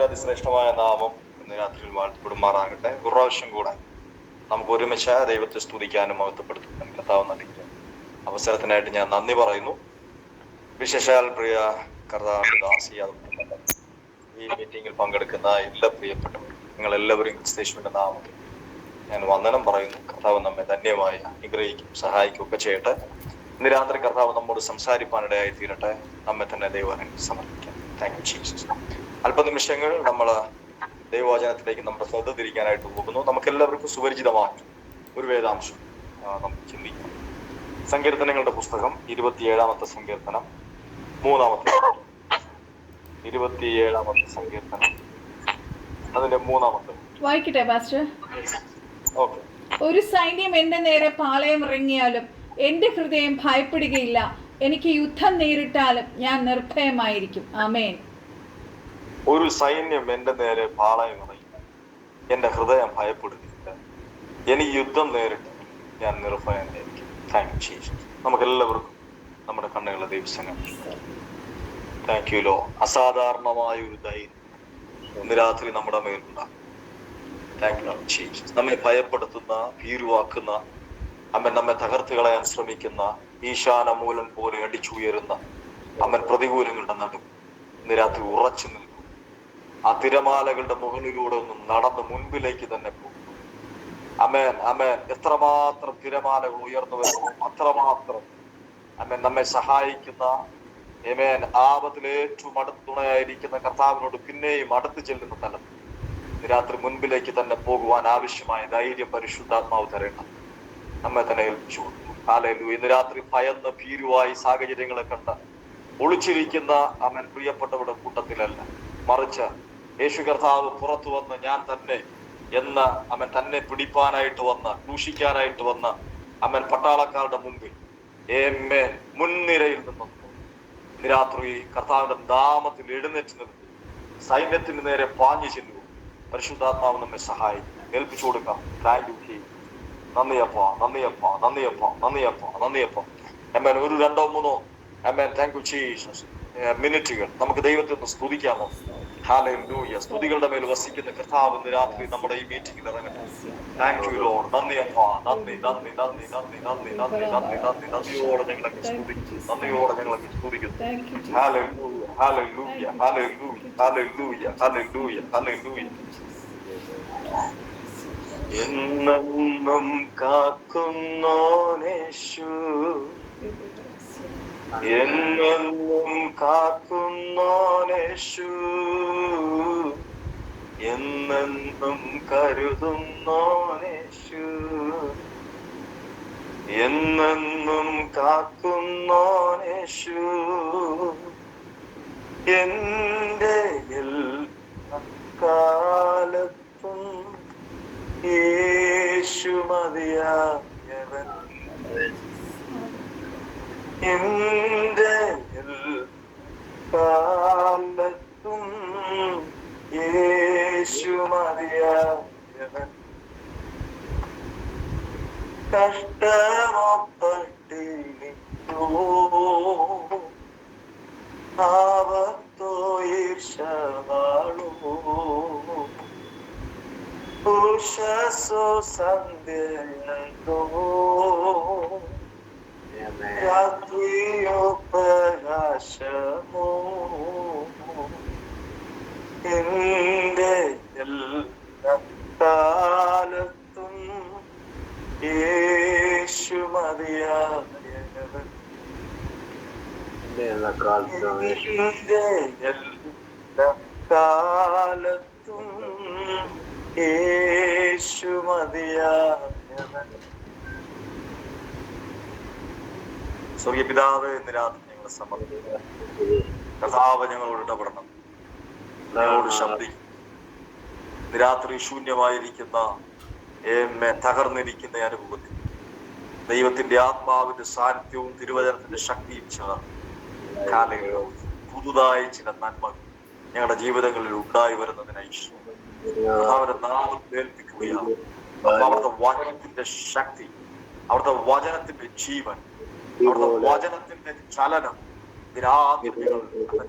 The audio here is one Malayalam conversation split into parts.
അതിശ്രേഷ്ഠമായ നാമം ഇന്ന് രാത്രിയിൽ വാഴ്ത്തപ്പെടുമാറാകട്ടെ. ഒരു പ്രാവശ്യം കൂടെ നമുക്ക് ഒരുമിച്ച് ദൈവത്തെ സ്തുതിക്കാനും മഹത്വപ്പെടുത്താനും കർത്താവ് നൽകിയ അവസരത്തിനായിട്ട് ഞാൻ നന്ദി പറയുന്നു. വിശേഷാൽ പ്രിയ കർത്താവിന്റെ ദാസിയാൽ ഈ മീറ്റിംഗിൽ പങ്കെടുക്കുന്ന എല്ലാ പ്രിയപ്പെട്ടവരും, നിങ്ങൾ എല്ലാവരും ക്രിസ്തേശുവിന്റെ നാമത്തിൽ ഞാൻ വന്ദനം പറയുന്നു. കർത്താവ് നമ്മെ ധന്യമായി അനുഗ്രഹിക്കും, സഹായിക്കും ഒക്കെ ചെയ്യട്ടെ. ഇന്ന് രാത്രി കർത്താവ് നമ്മോട് സംസാരിപ്പാനിടയായി തീരട്ടെ. നമ്മെ തന്നെ ദൈവം സമർപ്പിക്കാം. Thank you Jesus. അല്പനിമിഷങ്ങൾ നമ്മൾ ദൈവവചനത്തിലേക്ക് നമ്മുടെ ശ്രദ്ധ തിരിക്കാനായിട്ട് പോകുന്നു. നമുക്കെല്ലാവർക്കും സുപരിചിതമായ ഒരു വേദാംശം നമുക്ക് ചിന്തിക്കാം. സങ്കീർത്തനങ്ങളുടെ പുസ്തകം 27-ാമത്തെ സങ്കീർത്തനം 3-ാമത്തെ 27-ാമത്തെ സങ്കീർത്തനം അതിന്റെ 3-ാമത്തെ വായിക്കട്ടെ പാസ്റ്റർ. ഓക്കെ. ഒരു സൈന്യം എന്റെ നേരെ പാളയം ഇറങ്ങിയാലും എന്റെ ഹൃദയം ഭയപ്പെടുകയില്ല. എനിക്ക് യുദ്ധം നേരിട്ടാലും ഞാൻ നിർഭയമായിരിക്കും. ആമേൻ. ഒരു സൈന്യം എന്റെ നേരെ പാളയം ഇറങ്ങി എന്റെ ഹൃദയം ഭയപ്പെടുകയില്ല. എനിക്ക് യുദ്ധം നേരിട്ട് ഞാൻ നിർഭയമായിരിക്കും. Thank you Jesus. നമുക്കെല്ലാവർക്കും നമ്മുടെ കണ്ണുകളുടെ ദിവസങ്ങൾ താങ്ക് യു ലോ. അസാധാരണമായ ഒരു ധൈര്യം ഇന്ന് രാത്രി നമ്മുടെ മേലുണ്ടാകും. Thank you Jesus. നമ്മെ ഭയപ്പെടുത്തുന്ന, ഭീരുവാക്കുന്ന, അമ്മൻ നമ്മെ തകർത്ത് കളയാൻ ശ്രമിക്കുന്ന, ഈശാന മൂലം പോലെ അടിച്ചുയരുന്ന അമ്മൻ പ്രതികൂലങ്ങളുടെ നടുവ് ഇന്ന് രാത്രി ഉറച്ചു നിൽക്കും. ആ തിരമാലകളുടെ മുകളിലൂടെ ഒന്നും നടന്ന് മുൻപിലേക്ക് തന്നെ പോകും. അമേൻ അമേൻ. എത്രമാത്രം തിരമാലകൾ ഉയർന്നു വരുന്നു അത്രമാത്രം അമേൻ നമ്മെ സഹായിക്കുന്ന ഏമേൻ ആപത്തിൽ ഏറ്റവും അടുത്ത തുണയായിരിക്കുന്ന കർത്താവിനോട് പിന്നെയും അടുത്ത് ചെല്ലുന്ന തലത്തിൽ രാത്രി മുൻപിലേക്ക് തന്നെ പോകുവാൻ ആവശ്യമായ ധൈര്യം പരിശുദ്ധാത്മാവ് തരേണ്ട നമ്മെ തന്നെ ഏൽപ്പിച്ചു. ഹല്ലേലൂയ. ഇന്ന് രാത്രി ഭയന്ന് ഭീരുവായി സാഹചര്യങ്ങളെ കണ്ട് ഒളിച്ചിരിക്കുന്ന അവൻ പ്രിയപ്പെട്ടവരുടെ കൂട്ടത്തിലല്ല, മറിച്ച് യേശു കർത്താവ് പുറത്തു വന്ന് ഞാൻ തന്നെ എന്ന് അവൻ തന്നെ പിടിപ്പാനായിട്ട് വന്ന് ദൂഷിക്കാനായിട്ട് വന്ന് അവൻ പട്ടാളക്കാരുടെ മുമ്പിൽ മുൻനിരയിൽ നിന്നും ഇന്ന് രാത്രി കർത്താവിന്റെ നാമത്തിൽ എഴുന്നേറ്റ് നിർത്തി സൈന്യത്തിന് നേരെ പാഞ്ഞു ചെല്ലുക. പരിശുദ്ധാത്മാവ് നമ്മെ സഹായിക്കും. ഏൽപ്പിച്ചു കൊടുക്കാം. Thank you. നന്ദിയപ്പ നന്ദിയപ്പ നന്ദിയപ്പ നന്ദിയപ്പ നന്ദിയപ്പ. അമ്മേൻ. ഒരു 2-3 അമ്മേൻ താങ്ക് യു ജീസസ് മിനിറ്റുകൾ നമുക്ക് ദൈവത്തെ ഒന്ന് സ്തുതിക്കാമോ? ഹല്ലേലൂയ. സ്തുതികളുടെ മേൽ വസിക്കുന്ന കർത്താവ് ഇന്ന് രാത്രി നമ്മുടെ ഈ മീറ്റിംഗിൽ ഇറങ്ങട്ടെ. Thank you Lord. നന്ദിയപ്പ. നന്ദി നന്ദി നന്ദി നന്ദി നന്ദി നന്ദി നന്ദി നന്ദി നന്ദിയോടെ ഞങ്ങളൊക്കെ സ്തുതിക്കുന്നു. നന്ദിയോടെ ഞങ്ങളൊക്കെ സ്തുതിക്കുന്നു. Hallelujah hallelujah hallelujah hallelujah hallelujah hallelujah. എന്നെന്നും കാക്കുന്നോനേശു, എന്നെന്നും കാക്കുന്നോനേശു, എന്നെന്നും കരുതുന്നോനേശു, എന്നെന്നും കാക്കുന്നോനേശു, എന്റെ കാലത്തും യേശു മതിയായവൻ, എന്റെ കാലത്തും യേശു മതിയായവൻ, കഷ്ടമൊപ്പട്ടിനിക്കോ ആവത്തോ ഈർഷവാളോ ഉഷസോ സന്ധ്യയോ രാത്രിയോ പ്രകാശമോ എന്റെ എല്ലാ കാലത്തും യേശു മതിയായവൻ, എന്റെ എല്ലാ കാലത്തും യേശു മതിയായവൻ. സ്വർഗീയ പിതാവേ, ഇന്ന് രാത്രി ഞങ്ങളെ സമർപ്പിക്കുക. കർത്താവ് ഞങ്ങളോട് ഇടപെടണം, ഞങ്ങളോട് ശബ്ദിക്കും. ഇന്ന് രാത്രി ശൂന്യമായിരിക്കുന്ന തകർന്നിരിക്കുന്ന അനുഭവത്തിൽ ദൈവത്തിന്റെ ആത്മാവിന്റെ സാന്നിധ്യവും തിരുവചനത്തിന്റെ ശക്തിയും ചേർന്ന് പുതുതായി ചില നന്മകൾ ഞങ്ങളുടെ ജീവിതങ്ങളിൽ ഉണ്ടായി വരുന്നതിനായി അവരുടെ നാമത്തിൽ ഏൽപ്പിക്കുകയാണ്. അവിടുത്തെ വചനത്തിന്റെ ശക്തി, അവിടുത്തെ വചനത്തിന്റെ ജീവൻ, അവിടുത്തെ വചനത്തിന്റെ ചലനം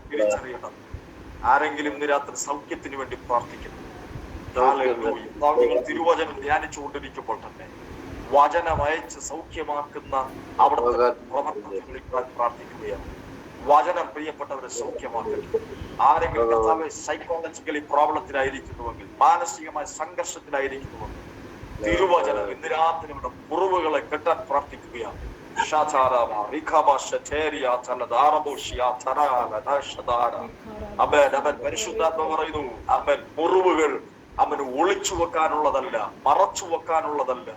തിരിച്ചറിയണം. ആരെങ്കിലും ഇന്ന് രാത്രി സൗഖ്യത്തിന് വേണ്ടി പ്രാർത്ഥിക്കുന്നു? നിങ്ങൾ തിരുവചനം ധ്യാനിച്ചുകൊണ്ടിരിക്കുമ്പോൾ തന്നെ വചനം അയച്ച് സൗഖ്യമാക്കുന്ന അവിടുത്തെ പ്രവർത്തനങ്ങളിൽ പ്രാർത്ഥിക്കുകയാണ്. വചനം പ്രിയപ്പെട്ടവരെ സൗഖ്യമാക്കട്ടെ. ആരെങ്കിലും സൈക്കോളജിക്കലി പ്രോബ്ലത്തിലായിരിക്കുന്നുവെങ്കിൽ, മാനസികമായ സംഘർഷത്തിലായിരിക്കുന്നുവെങ്കിൽ, തിരുവചനം ഇന്ന് രാത്രി ഇവിടെ മുറിവുകളെ കെട്ടാൻ പ്രാർത്ഥിക്കുകയാണ്. പരിശുദ്ധാത്മ പറയുന്നു, അവൻ മുറിവുകൾ അവന് ഒളിച്ചു വെക്കാനുള്ളതല്ല, മറച്ചു വെക്കാനുള്ളതല്ല,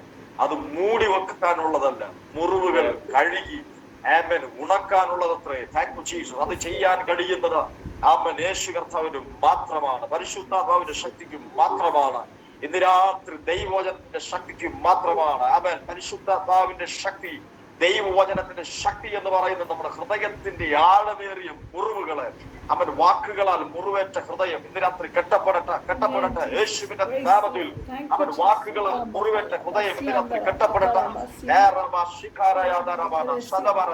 അത് മൂടി വെക്കാനുള്ളതല്ല. മുറിവുകൾ കഴുകി ആമേൻ ഉണക്കാനുള്ളതത്രേ. Thank you Jesus. അത് ചെയ്യാൻ കഴിയുന്നത് ആമേൻ യേശു കർത്താവിന് മാത്രമാണ്, പരിശുദ്ധാത്മാവിന്റെ ശക്തിക്കും മാത്രമാണ്, ഇന്ന് രാത്രി ദൈവവചനത്തിന്റെ ശക്തിക്കും മാത്രമാണ്. ആമേൻ. പരിശുദ്ധാത്മാവിന്റെ ശക്തി, ദൈവവചനത്തിന്റെ ശക്തി എന്ന് പറയുന്നത് നമ്മുടെ ഹൃദയത്തിന്റെ ആഴമേറിയ മുറിവുകളെ അവൻ വാക്കുകളാൽ മുറിവേറ്റ ഹൃദയം ഇന്ന് രാത്രി കെട്ടപ്പെടട്ടെ, കെട്ടപ്പെടട്ടെ യേശുവിന്റെ നാമത്തിൽ. അവൻ വാക്കുകളാൽ മുറിവേറ്റ ഹൃദയം ഇന്ന് രാത്രി കെട്ടപ്പെടട്ടെ.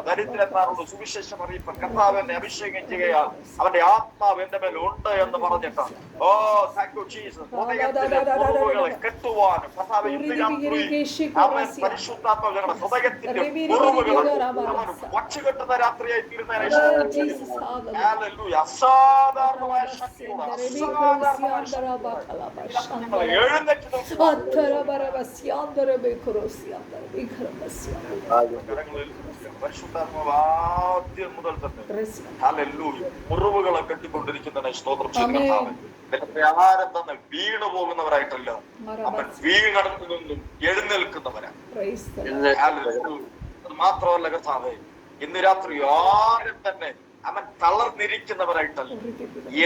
ദരിദ്രന്മാരോട് സുവിശേഷം അറിയിപ്പ് കർത്താവിനെ അഭിഷേകം ചെയ്യുകയാൽ അവന്റെ ആത്മാവ് എന്റെ മേൽ ഉണ്ട് എന്ന് പറഞ്ഞിട്ട് ഓ താങ്ക് യു ജീസസ്. ഹൃദയത്തിലെ മുറിവുകളെ കെട്ടുവാനും കർത്താവ് ഇന്ന് രാത്രി അവൻ പരിശുദ്ധാത്മാവ് ഞങ്ങളുടെ ഹൃദയത്തിന്റെ മുറിവുകൾ അവൻ വച്ചുകെട്ടുന്ന രാത്രിയായി തീരുന്നതിനെ അസാധാരണമായ ശക്തിയോടെ പരിശുദ്ധാത്മാവ് ആദ്യം മുതൽ തന്നെ മുറിവുകളെ കെട്ടിക്കൊണ്ടിരിക്കുന്നതിനെ സ്തോത്രം ചെയ്യുന്നതാണ്. ആരം തന്നെ വീണു പോകുന്നവരായിട്ടല്ല, അവൻ വീണടത്തു നിന്നും എഴുന്നേൽക്കുന്നവരാണ്. മാത്രമല്ല കർത്താവേ, ഇന്ന് രാത്രി ആരും തന്നെ അവൻ തളർന്നിരിക്കുന്നവരായിട്ടല്ല,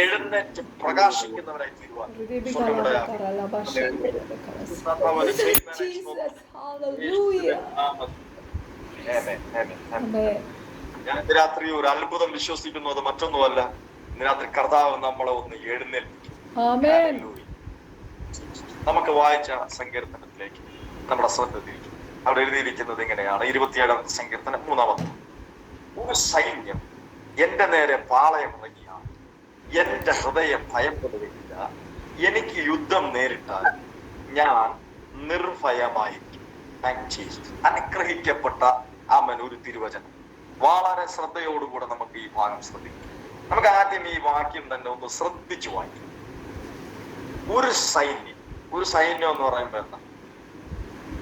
എഴുന്നേറ്റ് പ്രകാശിക്കുന്നവരായി തീരുവാൻ ഞാൻ ഇന്ന് രാത്രി ഒരു അത്ഭുതം വിശ്വസിക്കുന്നു. അത് മറ്റൊന്നുമല്ല, ഇന്ന് രാത്രി കർത്താവ് നമ്മളെ ഒന്ന് എഴുന്നേൽപ്പിക്കും. നമുക്ക് വായിച്ച സങ്കീർത്തനത്തിലേക്ക് നമ്മുടെ ശ്രദ്ധ തിരിക്കും. അവിടെ എഴുതിയിരിക്കുന്നത് ഇങ്ങനെയാണ്, 27-ാമത്തെ സങ്കീർത്തനം 3-ാമത്തെ. ഒരു സൈന്യം എന്റെ നേരെ പാളയം ഇറങ്ങിയാൽ എന്റെ ഹൃദയം ഭയപ്പെടുകയില്ല. എനിക്ക് യുദ്ധം നേരിട്ടാൽ ഞാൻ നിർഭയമായിരിക്കും. അനുഗ്രഹിക്കപ്പെട്ട ആമൻ ഒരു തിരുവചനം. വളരെ ശ്രദ്ധയോടുകൂടെ നമുക്ക് ഈ ഭാഗം ശ്രദ്ധിക്കാം. നമുക്ക് ആദ്യം ഈ വാക്യം തന്നെ ഒന്ന് ശ്രദ്ധിച്ചു വായിക്കാം. ഒരു സൈന്യം എന്ന് പറയുമ്പോൾ എന്താ?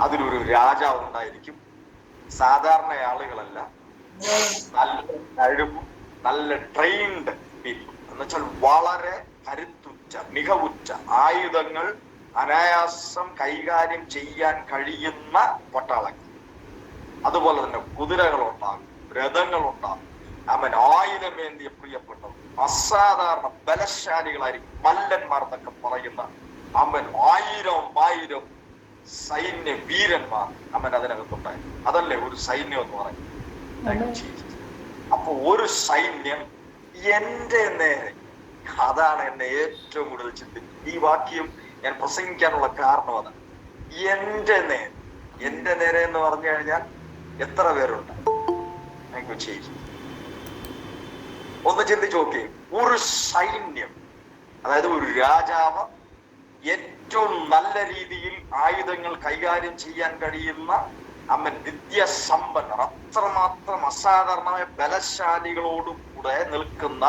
അതിലൊരു രാജാവ് ഉണ്ടായിരിക്കും. സാധാരണ ആളുകളല്ല, നല്ല കഴിവും നല്ല ട്രെയിൻഡ് പീപ്പിൾ, എന്നുവെച്ചാൽ വളരെ കരുത്തുറ്റ മികവുറ്റ ആയുധങ്ങൾ അനായാസം കൈകാര്യം ചെയ്യാൻ കഴിയുന്ന പട്ടാളങ്ങൾ. അതുപോലെ തന്നെ കുതിരകളുണ്ടാകും, രഥങ്ങളുണ്ടാകും. അവൻ ആയുധമേന്തിയ പ്രിയപ്പെട്ടവർ അസാധാരണ ബലശാലികളായിരിക്കും, മല്ലന്മാർ എന്നൊക്കെ പറയുന്ന അവൻ 1000 സൈന്യ വീരന്മാർ അവൻ അതിനകത്തുണ്ടായിരുന്നു. അതല്ലേ ഒരു സൈന്യം എന്ന് പറയും. അപ്പൊ ഒരു സൈന്യം എന്റെ നേരെ, അതാണ് എന്നെ ഏറ്റവും കൂടുതൽ ചിന്തിക്കുന്നത്. ഈ വാക്യം ഞാൻ പ്രസംഗിക്കാനുള്ള കാരണം അതാണ്. എന്റെ നേരെ എന്ന് പറഞ്ഞു കഴിഞ്ഞാൽ എത്ര പേരുണ്ട്? ഒന്ന് ചിന്തിച്ചു നോക്കേ. ഒരു സൈന്യം, അതായത് ഒരു രാജാവ് ഏറ്റവും നല്ല രീതിയിൽ ആയുധങ്ങൾ കൈകാര്യം ചെയ്യാൻ കഴിയുന്ന അവൻ വിദ്യാസമ്പന്നർ, അത്രമാത്രം അസാധാരണമായ ബലശാലികളോടുകൂടെ നിൽക്കുന്ന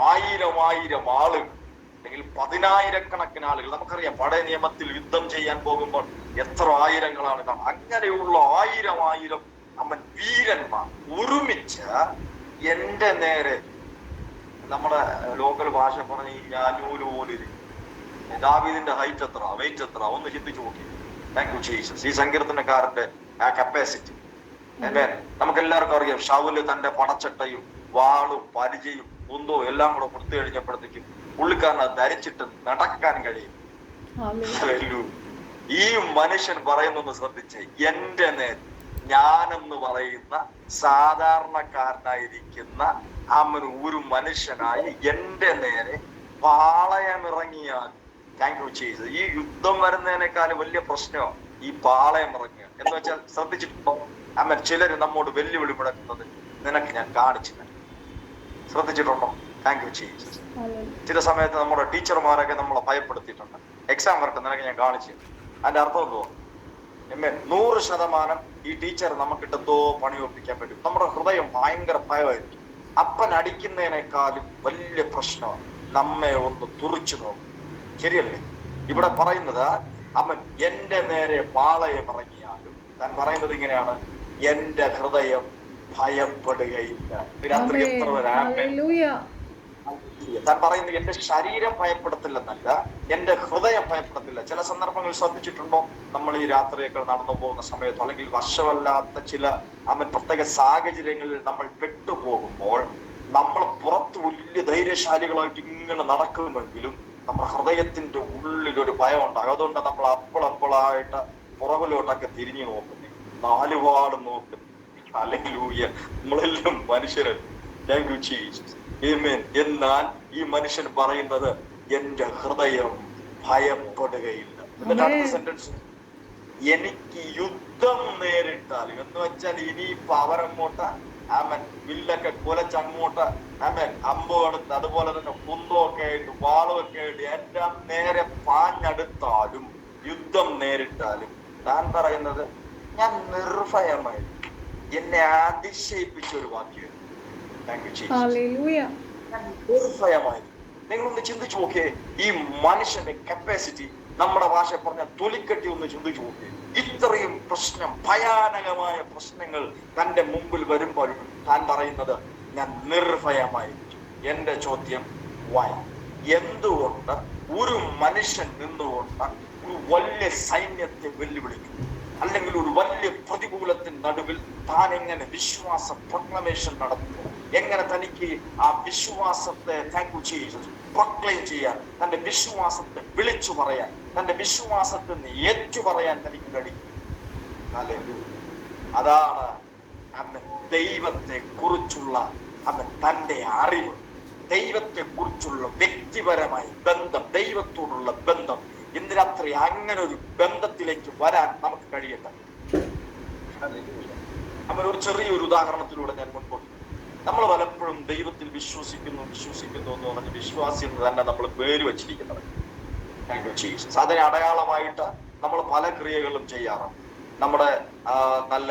1000 ആളുകൾ, അല്ലെങ്കിൽ 10,000-കണക്കിന് ആളുകൾ. നമുക്കറിയാം പഴയ നിയമത്തിൽ യുദ്ധം ചെയ്യാൻ പോകുമ്പോൾ എത്ര ആയിരങ്ങളാണ് കാണും. അങ്ങനെയുള്ള 1000 അവൻ വീരന്മാർ ഒരുമിച്ച് എന്റെ നേരെ, നമ്മുടെ ലോക്കൽ ഭാഷ പറഞ്ഞ ഈ ഞാനൂല് പോലിരിക്കും. ദാവീദിന്റെ ഹൈറ്റ് എത്ര, വെയിറ്റ് എത്ര, ഒന്ന് ചിന്തിച്ചു നോക്കി. Thank you Jesus. ഈ സങ്കീർത്തനക്കാരന്റെ ആ കപ്പാസിറ്റി നമുക്ക് എല്ലാവർക്കും അറിയാം. ശൗല് തന്റെ പടച്ചട്ടയും വാളും പരിചയും കുന്തവും എല്ലാം കൂടെ കൊടുത്തു കഴിഞ്ഞപ്പോഴത്തേക്കും പുള്ളിക്കാരനെ ധരിച്ചിട്ട് നടക്കാൻ കഴിയും. ഈ മനുഷ്യൻ പറയുന്നൊന്ന് ശ്രദ്ധിച്ചേ. എന്റെ നേരെ, ഞാനെന്ന് പറയുന്ന സാധാരണക്കാരനായിരിക്കുന്ന ഒരു മനുഷ്യനായി എന്റെ നേരെ പാളയമിറങ്ങിയാൽ, താങ്ക് യു ജീസസ്. ഈ യുദ്ധം വരുന്നതിനേക്കാൾ വലിയ പ്രശ്നമാണ് ഈ പാളയം ഇറങ്ങുക എന്ന് വെച്ചാൽ. ശ്രദ്ധിച്ചിട്ടുണ്ടോ? ചിലര് നമ്മോട് വെല്ലുവിളി മുടക്കുന്നത് നിനക്ക് ഞാൻ കാണിച്ചു തരാം. ശ്രദ്ധിച്ചിട്ടുണ്ടോ? Thank you Jesus. ചില സമയത്ത് നമ്മുടെ ടീച്ചർമാരൊക്കെ നമ്മളെ ഭയപ്പെടുത്തിയിട്ടുണ്ട്. എക്സാം വരട്ടെ നിനക്ക് ഞാൻ കാണിച്ചു. അതിന്റെ അർത്ഥം എന്തോ? 100% ഈ ടീച്ചർ നമുക്കിട്ട് എന്തോ പണി ഒപ്പിക്കാൻ പറ്റും. നമ്മുടെ ഹൃദയം ഭയങ്കര ഭയമായിരിക്കും. അപ്പൻ അടിക്കുന്നതിനേക്കാളും വലിയ പ്രശ്നമാണ് നമ്മെ ഒന്ന് തുറിച്ചു നോക്കും. ശരിയല്ലേ? ഇവിടെ പറയുന്നത് അവൻ എന്റെ നേരെ പാളയം ഇറങ്ങിയാലും താൻ പറയുന്നത് ഇങ്ങനെയാണ്, എന്റെ ഹൃദയം ഭയപ്പെടുകയില്ല. രാത്രി എത്ര താൻ പറയുന്നത് എന്റെ ശരീരം ഭയപ്പെടത്തില്ലെന്നല്ല, എന്റെ ഹൃദയം ഭയപ്പെടത്തില്ല. ചില സന്ദർഭങ്ങൾ ശ്രദ്ധിച്ചിട്ടുണ്ടോ? നമ്മൾ ഈ രാത്രിയൊക്കെ നടന്നു പോകുന്ന സമയത്തോ അല്ലെങ്കിൽ വശമല്ലാത്ത ചില പ്രത്യേക സാഹചര്യങ്ങളിൽ നമ്മൾ പെട്ടുപോകുമ്പോൾ നമ്മൾ പുറത്ത് വലിയ ധൈര്യശാലികളായിട്ട് ഇങ്ങനെ നടക്കുമെങ്കിലും നമ്മുടെ ഹൃദയത്തിന്റെ ഉള്ളിലൊരു ഭയം ഉണ്ടാകും. അതുകൊണ്ട് നമ്മൾ അപ്പോളായിട്ട് പുറകിലോട്ടൊക്കെ തിരിഞ്ഞു നോക്കുന്നത്, നാലുപാടും നോക്കുന്നത്. അല്ലെങ്കിൽ നമ്മളെല്ലാം മനുഷ്യരല്ല. Thank you Jesus. ആമേൻ. എന്നാൽ ഈ മനുഷ്യൻ പറയുന്നത് എന്റെ ഹൃദയം ഭയപ്പെടുകയില്ല. എന്നിട്ട് അടുത്ത സെന്റൻസ്, എനിക്ക് യുദ്ധം നേരിട്ടാൽ എന്ന് വെച്ചാൽ ഇനിയിപ്പൊ അവരങ്ങോട്ട് വില്ലൊക്കെ കുലച്ചങ്ങോട്ട് അമ്പ് എടുത്ത് അതുപോലെ തന്നെ കുന്തമൊക്കെ ആയിട്ട് വാളുമൊക്കെ ആയിട്ട് എന്റെ നേരെ പാഞ്ഞെടുത്താലും യുദ്ധം നേരിട്ടാലും താൻ പറയുന്നത് ഞാൻ നിർഭയമായി. എന്നെ അതിശയിപ്പിച്ച ഒരു വാക്യം. നിർഭയമായി. നിങ്ങളൊന്ന് ചിന്തിച്ചു നോക്കിയേ, ഈ മനുഷ്യന്റെ കപ്പാസിറ്റി, നമ്മുടെ ഭാഷ പറഞ്ഞ തൊലിക്കെട്ടി ഒന്ന് ചിന്തിച്ചു നോക്കിയേ. ഇത്രയും പ്രശ്നം, ഭയാനകമായ പ്രശ്നങ്ങൾ തന്റെ മുമ്പിൽ വരുമ്പോൾ താൻ പറയുന്നത് ഞാൻ നിർഭയമായിരിക്കും. എന്റെ ചോദ്യം, വൈ? എന്തുകൊണ്ട് ഒരു മനുഷ്യൻ നിന്നുകൊണ്ട് ഒരു വലിയ സൈന്യത്തെ വെല്ലുവിളിക്കുന്നു? അല്ലെങ്കിൽ ഒരു വലിയ പ്രതികൂലത്തിന് നടുവിൽ താൻ എങ്ങനെ വിശ്വാസ പ്രൊക്ലമേഷൻ നടത്തുന്നു? എങ്ങനെ തനിക്ക് ആ വിശ്വാസത്തെ താങ്ക് യു ജീസസ് പ്രൊക്ലെയിം ചെയ്യാൻ, തന്റെ വിശ്വാസത്തെ വിളിച്ചു പറയാൻ, തന്റെ വിശ്വാസത്തെ ഏറ്റു പറയാൻ തനിക്ക് കഴിയും? അതാണ് ദൈവത്തെ കുറിച്ചുള്ള തന്റെ അറിവ്, ദൈവത്തെ കുറിച്ചുള്ള വ്യക്തിപരമായ ബന്ധം, ദൈവത്തോടുള്ള ബന്ധം. ഇന്ന് രാത്രി അങ്ങനെ ഒരു ബന്ധത്തിലേക്ക് വരാൻ നമുക്ക് കഴിയട്ടെ. ഒരു ചെറിയൊരു ഉദാഹരണത്തിലൂടെ ഞാൻ മുൻപോട്ട്. നമ്മൾ പലപ്പോഴും ദൈവത്തിൽ വിശ്വസിക്കുന്നു എന്ന് പറഞ്ഞ് വിശ്വാസി എന്ന് തന്നെ നമ്മൾ പേര് വെച്ചിരിക്കുന്നത്. അതിന് അടയാളമായിട്ട് നമ്മൾ പല ക്രിയകളും ചെയ്യാറുണ്ട്. നമ്മുടെ നല്ല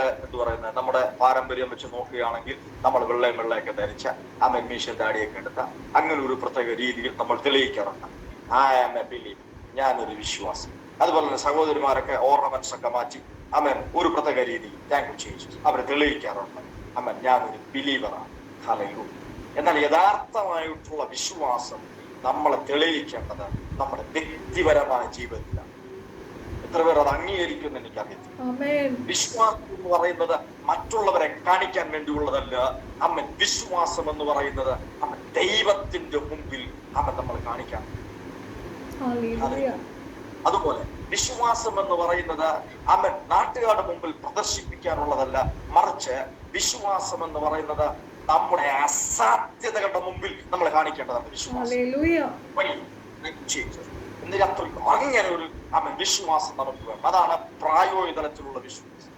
നമ്മുടെ പാരമ്പര്യം വെച്ച് നോക്കുകയാണെങ്കിൽ നമ്മൾ വെള്ളയൊക്കെ ധരിച്ച മീശ താടിയൊക്കെ എടുത്ത അങ്ങനെ ഒരു പ്രത്യേക രീതിയിൽ നമ്മൾ തെളിയിക്കാറുണ്ട്. ഞാനൊരു വിശ്വാസി. അതുപോലെ തന്നെ സഹോദരിമാരൊക്കെ ഓർണമെന്റ്സ് ഒക്കെ മാറ്റി ഒരു പ്രത്യേക രീതിയിൽ താങ്ക് യു ജീസസ് അവരെ തെളിയിക്കാറുണ്ട്. ഞാനൊരു ബിലീവറാണ്. ഹല്ലേലൂയ. എന്നാൽ യഥാർത്ഥമായിട്ടുള്ള വിശ്വാസം നമ്മളെ തെളിയിക്കേണ്ടത് നമ്മുടെ വ്യക്തിപരമായ ജീവിതത്തിലാണ്. എത്ര പേർ അത് അംഗീകരിക്കുമെന്ന് എനിക്കറിയത്തില്ല. വിശ്വാസം എന്ന് പറയുന്നത് മറ്റുള്ളവരെ കാണിക്കാൻ വേണ്ടിയുള്ളതല്ല. വിശ്വാസം എന്ന് പറയുന്നത് ദൈവത്തിന്റെ മുമ്പിൽ നമ്മൾ കാണിക്കാൻ. അതുപോലെ വിശ്വാസം എന്ന് പറയുന്നത് നാട്ടുകാരുടെ മുമ്പിൽ പ്രദർശിപ്പിക്കാനുള്ളതല്ല, മറിച്ച് വിശ്വാസം എന്ന് പറയുന്നത് നമ്മുടെ അസാധ്യതകളുടെ മുമ്പിൽ നമ്മൾ കാണിക്കേണ്ടതാണ് വിശ്വാസം. അങ്ങനെ ഒരു വിശ്വാസം നമുക്ക് വേണം. അതാണ് പ്രായോഗിക തലത്തിലുള്ള വിശ്വാസം.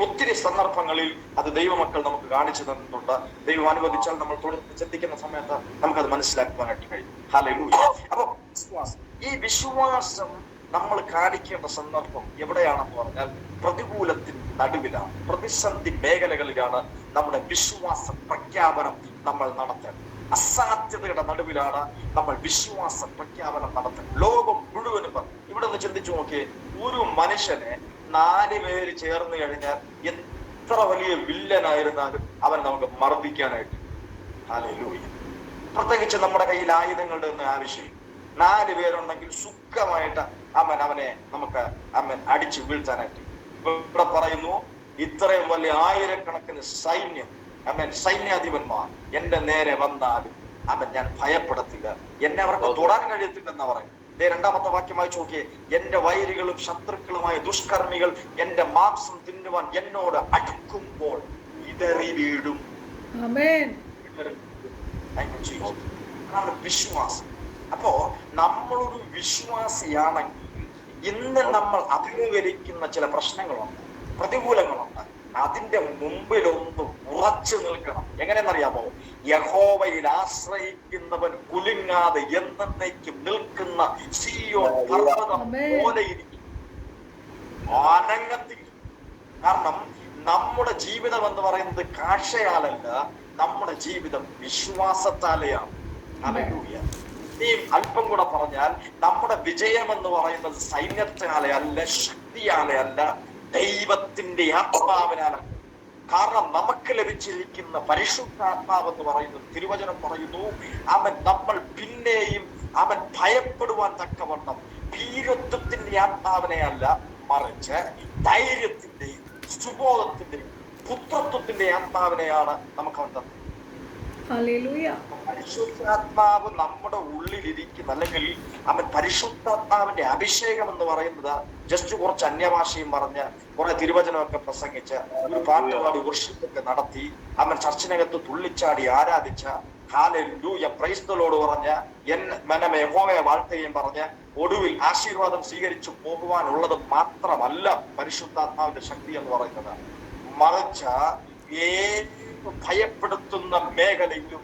ഒത്തിരി സന്ദർഭങ്ങളിൽ അത് ദൈവമക്കൾ നമുക്ക് കാണിച്ചു തന്നിട്ടുണ്ട്. ദൈവം അനുവദിച്ചാൽ നമ്മൾ തുടർന്ന് ചിന്തിക്കുന്ന സമയത്ത് നമുക്കത് മനസ്സിലാക്കുവാനായിട്ട് കഴിയും. ഹല്ലേലൂയ. അപ്പൊ വിശ്വാസം, ഈ വിശ്വാസം നമ്മൾ കാണിക്കേണ്ട സന്ദർഭം എവിടെയാണെന്ന് പറഞ്ഞാൽ പ്രതികൂലത്തിന് നടുവിലാണ്, പ്രതിസന്ധി മേഖലകളിലാണ് നമ്മുടെ വിശ്വാസ പ്രഖ്യാപനം നമ്മൾ നടത്തേണ്ടത്. അസാധ്യതയുടെ നടുവിലാണ് നമ്മൾ വിശ്വാസ പ്രഖ്യാപനം നടത്തേണ്ടത്. ലോകം മുഴുവനും ഇവിടെ ഒന്ന് ചിന്തിച്ചു നോക്കിയേ, ഒരു മനുഷ്യനെ 4 പേര് ചേർന്ന് കഴിഞ്ഞാൽ എത്ര വലിയ വില്ലനായിരുന്നാലും അവൻ നമുക്ക് മർദ്ദിക്കാനായിട്ട്. ഹല്ലേലൂയ. പ്രത്യേകിച്ച് നമ്മുടെ കയ്യിൽ ആയുധങ്ങളുടെ ഒന്നും ആവശ്യം. 4 പേരുണ്ടെങ്കിൽ സുഖമായിട്ട് അവനെ നമുക്ക് അടിച്ചു വീഴ്ത്താനായിട്ട്. ഇവിടെ പറയുന്നു, ഇത്രയും വലിയ ആയിരക്കണക്കിന് സൈന്യം സൈന്യാധിപന്മാർ എന്റെ നേരെ വന്നാലും ഞാൻ ഭയപ്പെടത്തില്ല, എന്നെ അവർക്ക് തൊടാൻ കഴിയത്തില്ലെന്നാ പറയും. രണ്ടാമത്തെ വാക്യം വായിച്ചു നോക്കിയേ, എന്റെ വൈരികളും ശത്രുക്കളുമായ ദുഷ്കർമ്മികൾ എന്റെ മാംസം തിന്നുവാൻ എന്നോട് അടുക്കുമ്പോൾ ഇടറി വീഴും. വിശ്വാസം. അപ്പോ നമ്മളൊരു വിശ്വാസിയാണെങ്കിൽ ഇന്ന് നമ്മൾ അഭിമുഖീകരിക്കുന്ന ചില പ്രശ്നങ്ങളുണ്ട്, പ്രതികൂലങ്ങളുണ്ട്. അതിന്റെ മുമ്പിലൊന്ന് ഉറച്ചു നിൽക്കണം. എങ്ങനെയെന്നറിയാമോ? യഹോവയിൽ ആശ്രയിക്കുന്നവൻ കുലുങ്ങാതെ എന്നേക്കും നിൽക്കുന്ന സീയോൻ പർവ്വതം പോലെ ഇരിക്കും, അനങ്ങത്തില്ല. കാരണം നമ്മുടെ ജീവിതം എന്ന് പറയുന്നത് കാഴ്ചയാലല്ല, നമ്മുടെ ജീവിതം വിശ്വാസത്താലെയാണ്. ഹല്ലേലൂയ. നീ അല്പം കൂടെ പറഞ്ഞാൽ നമ്മുടെ വിജയം എന്ന് പറയുന്നത് സൈന്യത്താലെ അല്ല, ശക്തിയാലെ അല്ല, ദൈവത്തിന്റെ ആത്മാവിനാലാണ്. കാരണം നമുക്ക് ലഭിച്ചിരിക്കുന്ന പരിശുദ്ധാത്മാവ് എന്ന് പറയുന്നത്, തിരുവചനം പറയുന്നു, അവൻ നമ്മൾ പിന്നെയും അവൻ ഭയപ്പെടുവാൻ തക്കവണ്ണം ഭീരുത്വത്തിന്റെ ആത്മാവിനെ അല്ല, മറിച്ച് ധൈര്യത്തിന്റെയും സുബോധത്തിന്റെയും പുത്രത്വത്തിന്റെ ആത്മാവിനെയാണ് നമുക്ക് അവൻ തന്നത്. പരിശുദ്ധാത്മാവ് നമ്മുടെ ഉള്ളിലിരിക്കുന്ന, അല്ലെങ്കിൽ അവൻ പരിശുദ്ധാത്മാവിന്റെ അഭിഷേകം എന്ന് പറയുന്നത് ജസ്റ്റ് കുറച്ച് അന്യഭാഷയും പറഞ്ഞ് കുറെ തിരുവചനമൊക്കെ പ്രസംഗിച്ച് ഒരു പാട്ടുപാടി വർഷിപ്പൊക്കെ നടത്തി അവൻ ചർച്ചിനകത്ത് തുള്ളിച്ചാടി ആരാധിച്ച ഹല്ലേലൂയ പ്രൈസ് ദി ലോർഡ് പറഞ്ഞ് മനമേ യഹോവയെ വാഴ്ത്തുകയും പറഞ്ഞ് ഒടുവിൽ ആശീർവാദം സ്വീകരിച്ചു പോകുവാനുള്ളത് മാത്രമല്ല പരിശുദ്ധാത്മാവിന്റെ ശക്തി എന്ന് പറയുന്നത്. മറിച്ച് ഏത് ഭയപ്പെടുത്തുന്ന മേഖലയിലും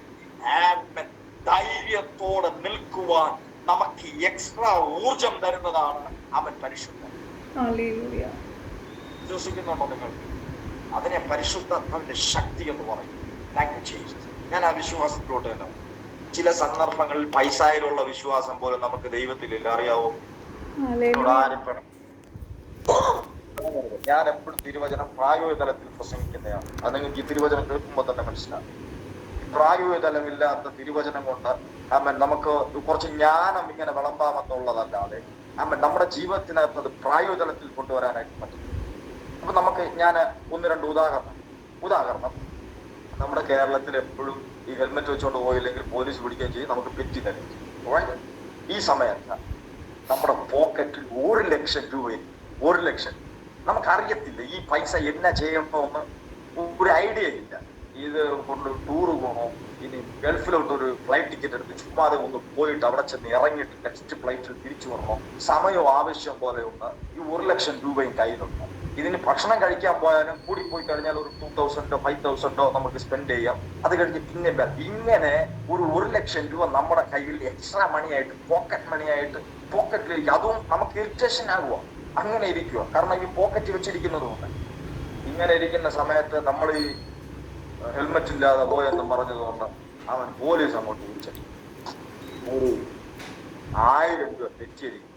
ധൈര്യത്തോടെ നിൽക്കുവാൻ നമുക്ക് എക്സ്ട്രാ ഊർജം തരുന്നതാണ് അവൻ പരിശുദ്ധൻ. വിശ്വസിക്കുന്നുണ്ടോ നിങ്ങൾ? അതിനെ പരിശുദ്ധാത്മാവിന്റെ ശക്തി എന്ന് പറയും. Thank you Jesus. ഞാൻ ആ വിശ്വാസത്തിലോട്ട് തന്നെ. ചില സന്ദർഭങ്ങളിൽ പൈസയിലുള്ള വിശ്വാസം പോലെ നമുക്ക് ദൈവത്തിലില്ല, അറിയാവോ? ഞാൻ എപ്പോഴും തിരുവചനം പ്രായോഗിക തലത്തിൽ പ്രസംഗിക്കുന്നതാണ്. അത് നിങ്ങൾക്ക് ഈ തിരുവചനം കേൾക്കുമ്പോൾ തന്നെ മനസ്സിലാവും. പ്രായോഗിക തലമില്ലാത്ത തിരുവചനം കൊണ്ട് നമുക്ക് കുറച്ച് ജ്ഞാനം ഇങ്ങനെ വിളമ്പാമെന്നുള്ളതല്ലാതെ നമ്മുടെ ജീവിതത്തിനകത്ത് അത് പ്രായോഗിക തലത്തിൽ കൊണ്ടുവരാനായിട്ട് പറ്റും. അപ്പൊ നമുക്ക് ഞാൻ ഒന്ന് രണ്ട് ഉദാഹരണം നമ്മുടെ കേരളത്തിൽ എപ്പോഴും ഈ ഹെൽമെറ്റ് വെച്ചുകൊണ്ട് പോയില്ലെങ്കിൽ പോലീസ് പിടിക്കുകയും ചെയ്യും, നമുക്ക് പെറ്റി തരും. ഈ സമയത്ത് നമ്മുടെ പോക്കറ്റിൽ 1 ലക്ഷം രൂപയിൽ 1 ലക്ഷം നമുക്കറിയത്തില്ല ഈ പൈസ എന്നാ ചെയ്യണമെന്ന് ഒരു ഐഡിയ ഇല്ല. ഇത് കൊണ്ട് ടൂറ് പോകണോ, ഇനി ഗൾഫിലോട്ടൊരു ഫ്ലൈറ്റ് ടിക്കറ്റ് എടുത്ത് ചുമ്മാതെ ഒന്ന് പോയിട്ട് അവിടെ ചെന്ന് ഇറങ്ങിയിട്ട് നെക്സ്റ്റ് ഫ്ലൈറ്റിൽ തിരിച്ചു വരണോ, സമയവും ആവശ്യം പോലെയുണ്ട്. ഈ 1 ലക്ഷം രൂപയും കയ്യിലുണ്ട്. ഇതിന് ഭക്ഷണം കഴിക്കാൻ പോയാലും കൂടി പോയി കഴിഞ്ഞാൽ ഒരു 2000 5000 നമുക്ക് സ്പെൻഡ് ചെയ്യാം. അത് കഴിഞ്ഞ് പിന്നെ ഇങ്ങനെ ഒരു 1 ലക്ഷം രൂപ നമ്മുടെ കയ്യിൽ എക്സ്ട്രാ മണിയായിട്ട് പോക്കറ്റ് മണിയായിട്ട് പോക്കറ്റിലിരിക്കും. അതും നമുക്ക് ഇറിറ്റേഷൻ ആകുക, അങ്ങനെ ഇരിക്കുക. കാരണം ഈ പോക്കറ്റ് വെച്ചിരിക്കുന്നത് കൊണ്ട് ഇങ്ങനെ ഇരിക്കുന്ന സമയത്ത് നമ്മൾ ഈ ഹെൽമെറ്റ് ഇല്ലാതെ പോയെന്നും പറഞ്ഞതുകൊണ്ട് അവൻ പോലീസ് അങ്ങോട്ട് വിളിച്ചിട്ട് ഒരു 1000 രൂപ തെറ്റിയിരിക്കും.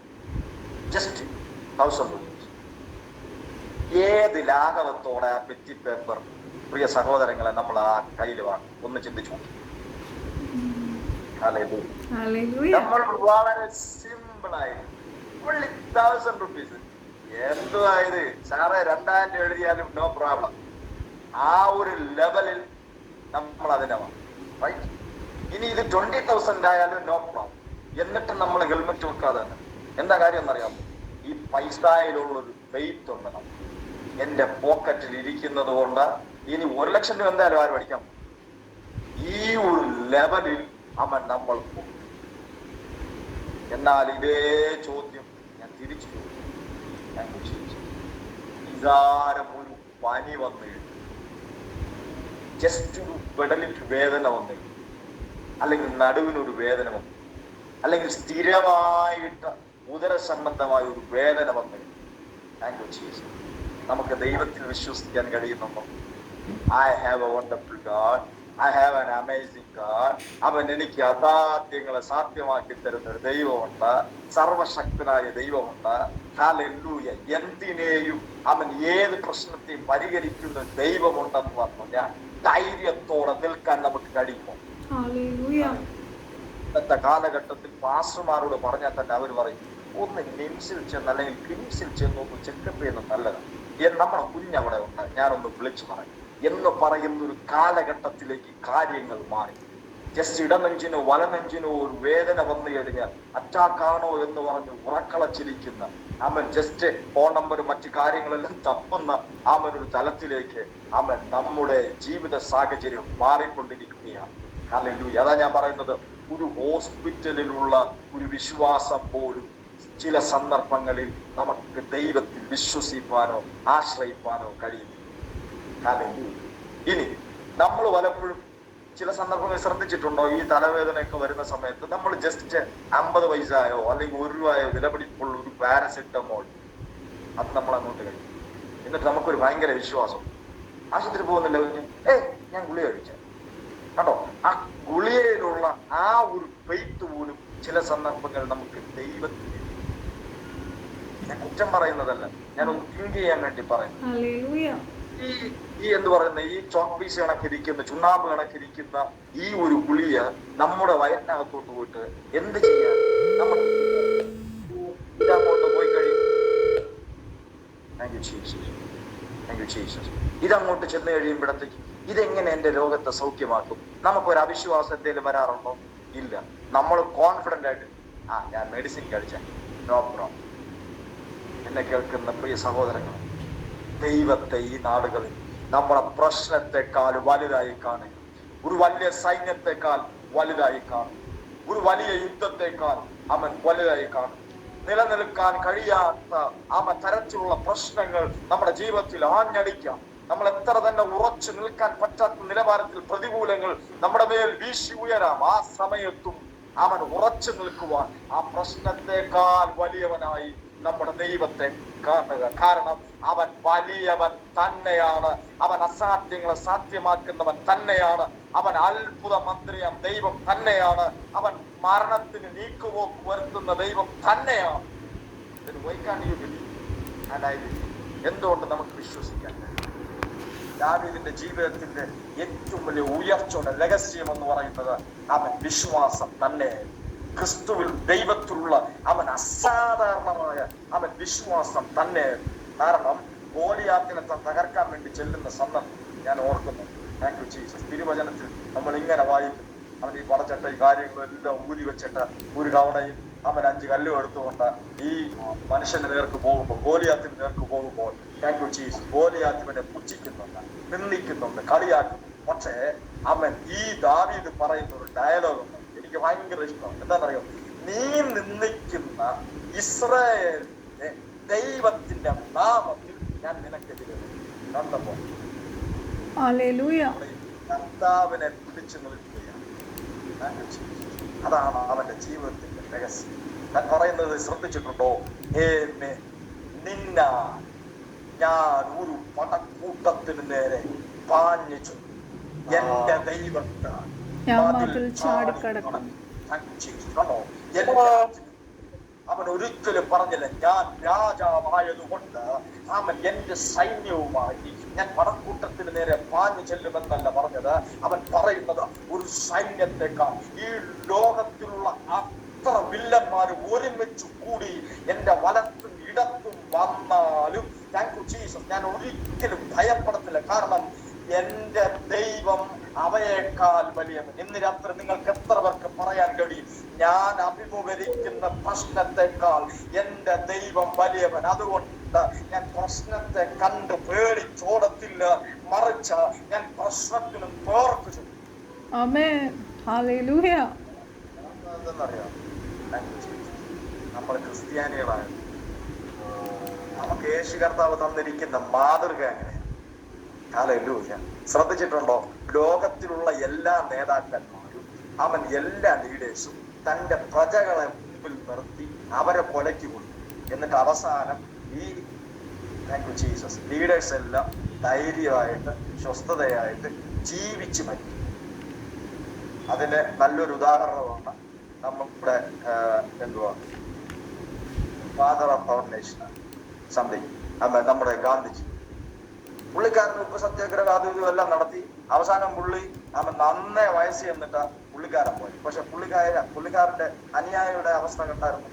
ജസ്റ്റ് 1000 രൂപ. ഏത് ലാഘവത്തോടെ ആ പെറ്റി പേപ്പർ പ്രിയ സഹോദരങ്ങളെ നമ്മൾ ആ കയ്യിൽ വാങ്ങും? ഒന്ന് ചിന്തിച്ചു നോക്കി. നമ്മൾ വളരെ സിമ്പിളായി 1000 രൂപീസ് എന്തുവായത് സാറേ 2000 രൂപ എഴുതിയാലും നോ പ്രോബ്ലം. ആ ഒരു ലെവലിൽ നമ്മൾ അതിനെ വാങ്ങും. റൈറ്റ്? ഇനി ഇത് 20,000 ആയാലും നോ പ്രോബ്ലം. എന്നിട്ട് നമ്മൾ ഹെൽമെറ്റ് വെക്കാതെ തന്നെ. എന്താ കാര്യം എന്നറിയാമോ? ഈ പൈസയിലുള്ളൊരു ഫെയ്ത്ത് ഉണ്ട്. നമ്മൾ എന്റെ പോക്കറ്റിൽ ഇരിക്കുന്നത് കൊണ്ട് ഇനി 1 ലക്ഷം രൂപ എന്തായാലും ആരും അടിക്കാം. ഈ ഒരു ലെവലിൽ അവൻ നമ്മൾ പോകും. എന്നാൽ ഇതേ ചോദ്യം ഞാൻ തിരിച്ചു ചോദിച്ചു. നിസാരം ഒരു പനി വന്നു, ജസ്റ്റ് ഒരു പെടലിറ്റ് വേദന വന്നു, അല്ലെങ്കിൽ നടുവിനൊരു വേദന വന്നു, അല്ലെങ്കിൽ സ്ഥിരമായിട്ട് ഉദര സംബന്ധമായ ഒരു വേദന വന്നു, താങ്ക് യു ജീസസ്. നമുക്ക് ദൈവത്തിൽ വിശ്വസിക്കാൻ കഴിയുന്നുണ്ടോ? I have a wonderful God. I have an amazing God. അവൻ എനിക്ക് അസാധ്യങ്ങളെ സാധ്യമാക്കി തരുന്ന ഒരു ദൈവമുണ്ട്, സർവശക്തനായ ദൈവമുണ്ട്. ഹല്ലേലൂയ. എന്തിനേയും അവൻ ഏത് പ്രശ്നത്തെയും പരിഹരിക്കുന്ന ദൈവമുണ്ടെന്ന് പറഞ്ഞാൽ ധൈര്യത്തോടെ നിൽക്കാൻ നമുക്ക് കഴിയുമോ? ഇന്നത്തെ കാലഘട്ടത്തിൽ പാസ്റ്റർമാരോട് പറഞ്ഞാൽ തന്നെ അവർ പറയും, ഒന്ന് നിംസിൽ ചെന്ന് അല്ലെങ്കിൽ ക്ലിംസിൽ ചെന്ന് ഒന്ന് ചെക്കപ്പ് ചെയ്യുന്നത് നല്ലതാണ്. നമ്മുടെ കുഞ്ഞവിടെ ഉണ്ട്, ഞാനൊന്ന് വിളിച്ചു പറയും എന്ന് പറയുന്ന ഒരു കാലഘട്ടത്തിലേക്ക് കാര്യങ്ങൾ മാറി. ജസ്റ്റ് ഇടനെഞ്ചിനോ വലനെഞ്ചിനോ ഒരു വേദന വന്നു കഴിഞ്ഞാൽ അറ്റാക്കാണോ എന്ന് പറഞ്ഞ് ഉറക്കളച്ചിരിക്കുന്ന അവൻ ജസ്റ്റ് ഫോൺ നമ്പറും മറ്റു കാര്യങ്ങളെല്ലാം തപ്പുന്ന ഒരു തലത്തിലേക്ക് നമ്മുടെ ജീവിത സാഹചര്യം മാറിക്കൊണ്ടിരിക്കുകയാണ്. ഹല്ലേലൂയ. അതാ ഞാൻ പറയുന്നത്, ഒരു ഹോസ്പിറ്റലിലുള്ള ഒരു വിശ്വാസം പോലും ചില സന്ദർഭങ്ങളിൽ നമുക്ക് ദൈവത്തിൽ വിശ്വസിപ്പാനോ ആശ്രയിപ്പാനോ കഴിയും. ഇനി നമ്മൾ പലപ്പോഴും ചില സന്ദർഭങ്ങൾ ശ്രദ്ധിച്ചിട്ടുണ്ടോ, ഈ തലവേദനയൊക്കെ വരുന്ന സമയത്ത് നമ്മൾ ജസ്റ്റ് 50 പൈസയോ അല്ലെങ്കിൽ 1 രൂപയോ വിലപിടിപ്പുള്ള ഒരു പാരസെറ്റമോൾ അത് നമ്മൾ അങ്ങോട്ട് കഴിക്കും. എന്നിട്ട് നമുക്കൊരു ഭയങ്കര വിശ്വാസം, ആശുപത്രി പോകുന്നില്ല, ഞാൻ ഗുളിക കഴിച്ച കേട്ടോ. ആ ഗുളികയിലുള്ള ആ ഒരു ഫെയ്ത്ത് പോലും ചില സന്ദർഭങ്ങൾ നമുക്ക് ദൈവത്തിന്, ഞാൻ കുറ്റം പറയുന്നതല്ല, ഞാൻ ഒന്ന് തിങ്ക് ചെയ്യാൻ വേണ്ടി പറയുന്നു. ഈ എന്ന് പറയുന്ന ഈ ചോക്ക് പീസ് കണക്കിരിക്കുന്ന, ചുണ്ണാമ്പ് കണക്കിരിക്കുന്ന ഈ ഒരു ഗുളിക നമ്മുടെ വയറ്റിനകത്തോട്ട് പോയിട്ട് എന്ത് ചെയ്യാൻ, നമ്മൾ ഇതങ്ങോട്ട് പോയി കഴിയും. ഇതങ്ങോട്ട് ചെന്ന് കഴിയുമ്പോഴത്തേക്ക് ഇതെങ്ങനെ എന്റെ രോഗത്തെ സൗഖ്യമാക്കും? നമുക്കൊരു അവിശ്വാസത്തിൽ വരാറുണ്ടോ? ഇല്ല. നമ്മൾ കോൺഫിഡന്റ് ആയിട്ട് ഞാൻ മെഡിസിൻ കഴിച്ച നോ പ്രോബ്ലം. എന്നെ കേൾക്കുന്ന പ്രിയ സഹോദരങ്ങൾ, ദൈവത്തെ ഈ നാടുകളിൽ നമ്മുടെ പ്രശ്നത്തെക്കാൾ വലുതായി കാണുക, ഒരു വലിയ സൈന്യത്തെക്കാൾ വലുതായി കാണും, ഒരു വലിയ യുദ്ധത്തെക്കാൾ അവൻ വലുതായി കാണും. നിലനിൽക്കാൻ കഴിയാത്ത തരത്തിലുള്ള പ്രശ്നങ്ങൾ നമ്മുടെ ജീവിതത്തിൽ ആഞ്ഞടിക്കാം. നമ്മൾ എത്ര തന്നെ ഉറച്ചു നിൽക്കാൻ പറ്റാത്ത നിലവാരത്തിൽ പ്രതികൂലങ്ങൾ നമ്മുടെ മേൽ വീശി ഉയരാം. ആ സമയത്തും അവൻ ഉറച്ചു നിൽക്കുവാൻ ആ പ്രശ്നത്തെക്കാൾ വലിയവനായി നമ്മുടെ ദൈവത്തെ കാണുക. കാരണം അവൻ വലിയവൻ തന്നെയാണ്, അവൻ അസാധ്യങ്ങളെ സാധ്യമാക്കുന്നവൻ തന്നെയാണ്, അവൻ അത്ഭുത മന്ത്രിയാം ദൈവം തന്നെയാണ്, അവൻ മരണത്തിന് നീക്കുപോക്ക് വരുത്തുന്ന ദൈവം തന്നെയാണ്. എന്തുകൊണ്ട് നമുക്ക് വിശ്വസിക്കാൻ കഴിയും? ദാവീദിന്റെ ജീവിതത്തിന്റെ ഏറ്റവും വലിയ ഉയർച്ചയുടെ രഹസ്യം എന്ന് പറയുന്നത് അവൻ വിശ്വാസം തന്നെ. ക്രിസ്തുവിൽ ദൈവത്തിലുള്ള അവൻ അസാധാരണമായ അവൻ വിശ്വാസം തന്നെ. കാരണം ഗോലിയാത്തിനെ തകർക്കാൻ വേണ്ടി ചെല്ലുന്ന സന്ദർഭം ഞാൻ ഓർക്കുന്നു. Thank you Jesus. തിരുവചനത്തിൽ നമ്മൾ ഇങ്ങനെ വായിക്കും, അവൻ ഈ പടച്ചട്ട ഈ കാര്യങ്ങളെല്ലാം ഊരി വെച്ചിട്ട് ഒരു തവണയും അവൻ 5 കല്ലും എടുത്തുകൊണ്ട് ഈ മനുഷ്യന്റെ നേർക്ക് പോകുമ്പോൾ, ഗോലിയാത്തിന് നേർക്ക് പോകുമ്പോൾ, താങ്ക് യു ജീസസ്, ഗോലിയാത്തിനെ പുച്ഛിക്കുന്നുണ്ട്, നിന്ദിക്കുന്നുണ്ട്, കളിയാക്കും. പക്ഷേ അവൻ ഈ ദാവീദ് പറയുന്ന ഒരു ഡയലോഗ് ഉണ്ട്, എനിക്ക് ഭയങ്കര ഇഷ്ടമാണ്. എന്താണെന്നറിയോ? നീ നിന്ദിക്കുന്ന ഇസ്രായേലിന്റെ ദൈവത്തിന്റെ നാമത്തിൽ ഞാൻ നിനക്കെതിരെ കണ്ടപ്പോ കർത്താവിനെ പിടിച്ചു നിൽക്കുകയാണ്. അതാണ് അവന്റെ ജീവിതത്തിന്റെ രഹസ്യം. ഞാൻ പറയുന്നത് ശ്രദ്ധിച്ചിട്ടുണ്ടോ? നിന്ന ഞാൻ ഒരു പടക്കൂട്ടത്തിന് നേരെ പാഞ്ഞു ചെന്നു, എന്റെ ദൈവത്താൽ അവൻ ഒരിക്കലും പറഞ്ഞില്ല ഞാൻ രാജാവായതുകൊണ്ട് അവൻ എന്റെ സൈന്യവുമായി ഞാൻ പടക്കൂട്ടത്തിന് നേരെ പാഞ്ഞു ചെല്ലുമെന്നല്ല പറഞ്ഞത്. അവൻ പറയുന്നത് ഒരു സൈന്യത്തെക്കാൾ ഈ ലോകത്തിലുള്ള അത്ര വില്ലന്മാർ ഒരുമിച്ച് കൂടി എന്റെ വലത്തും ഇടത്തും വന്നാലും താങ്ക് യു ജീസസ്, ഞാൻ ഒരിക്കലും ഭയപ്പെടത്തില്ല. കാരണം എന്റെ ദൈവം അവയേക്കാൾ വലിയവൻ. ഇന്ന് രാത്രി നിങ്ങൾക്ക് എത്ര പേർക്ക് പറയാൻ കഴിയും, ഞാൻ അഭിമുഖീകരിക്കുന്ന പ്രശ്നത്തെക്കാൾ എന്റെ ദൈവം വലിയവൻ? അതുകൊണ്ട് ഞാൻ പ്രശ്നത്തെ കണ്ട് പേടിച്ചോടത്തില്ല, മറിച്ച് ഞാൻ പ്രശ്നത്തിനും പേർക്ക് ചൊല്ലും. എന്തെന്നറിയാം, നമ്മൾ ക്രിസ്ത്യാനികളാണ്. നമുക്ക് യേശു കർത്താവ് തന്നിരിക്കുന്ന മാതൃക അങ്ങനെ. ഹല്ലേലൂയ. ശ്രദ്ധിച്ചിട്ടുണ്ടോ? ലോകത്തിലുള്ള എല്ലാ നേതാക്കന്മാരും അവൻ എല്ലാ ലീഡേഴ്സും തന്റെ പ്രജകളെ മുമ്പിൽ നിർത്തി അവരെ കൊലയ്ക്ക് കൊടുത്തു. എന്നിട്ട് അവസാനം ഈ താങ്ക് യു ജീസസ് ലീഡേഴ്സ് എല്ലാം ധൈര്യമായിട്ട് സ്വസ്ഥതയായിട്ട് ജീവിച്ചു മരിക്കും. അതിന് നല്ലൊരു ഉദാഹരണമാണ് നമ്മുടെ father of our nation something നമ്മുടെ ഗാന്ധിജി. പുള്ളിക്കാരൻ ഉപ്പ് സത്യാഗ്രഹം അതും എല്ലാം നടത്തി അവസാനം പുള്ളി അവൻ നന്നേ വയസ്സ് ചെന്നിട്ട് പുള്ളിക്കാരൻ പോയി. പക്ഷെ പുള്ളിക്കാരന്റെ അനുയായിയുടെ അവസ്ഥ കണ്ടായിരുന്നു.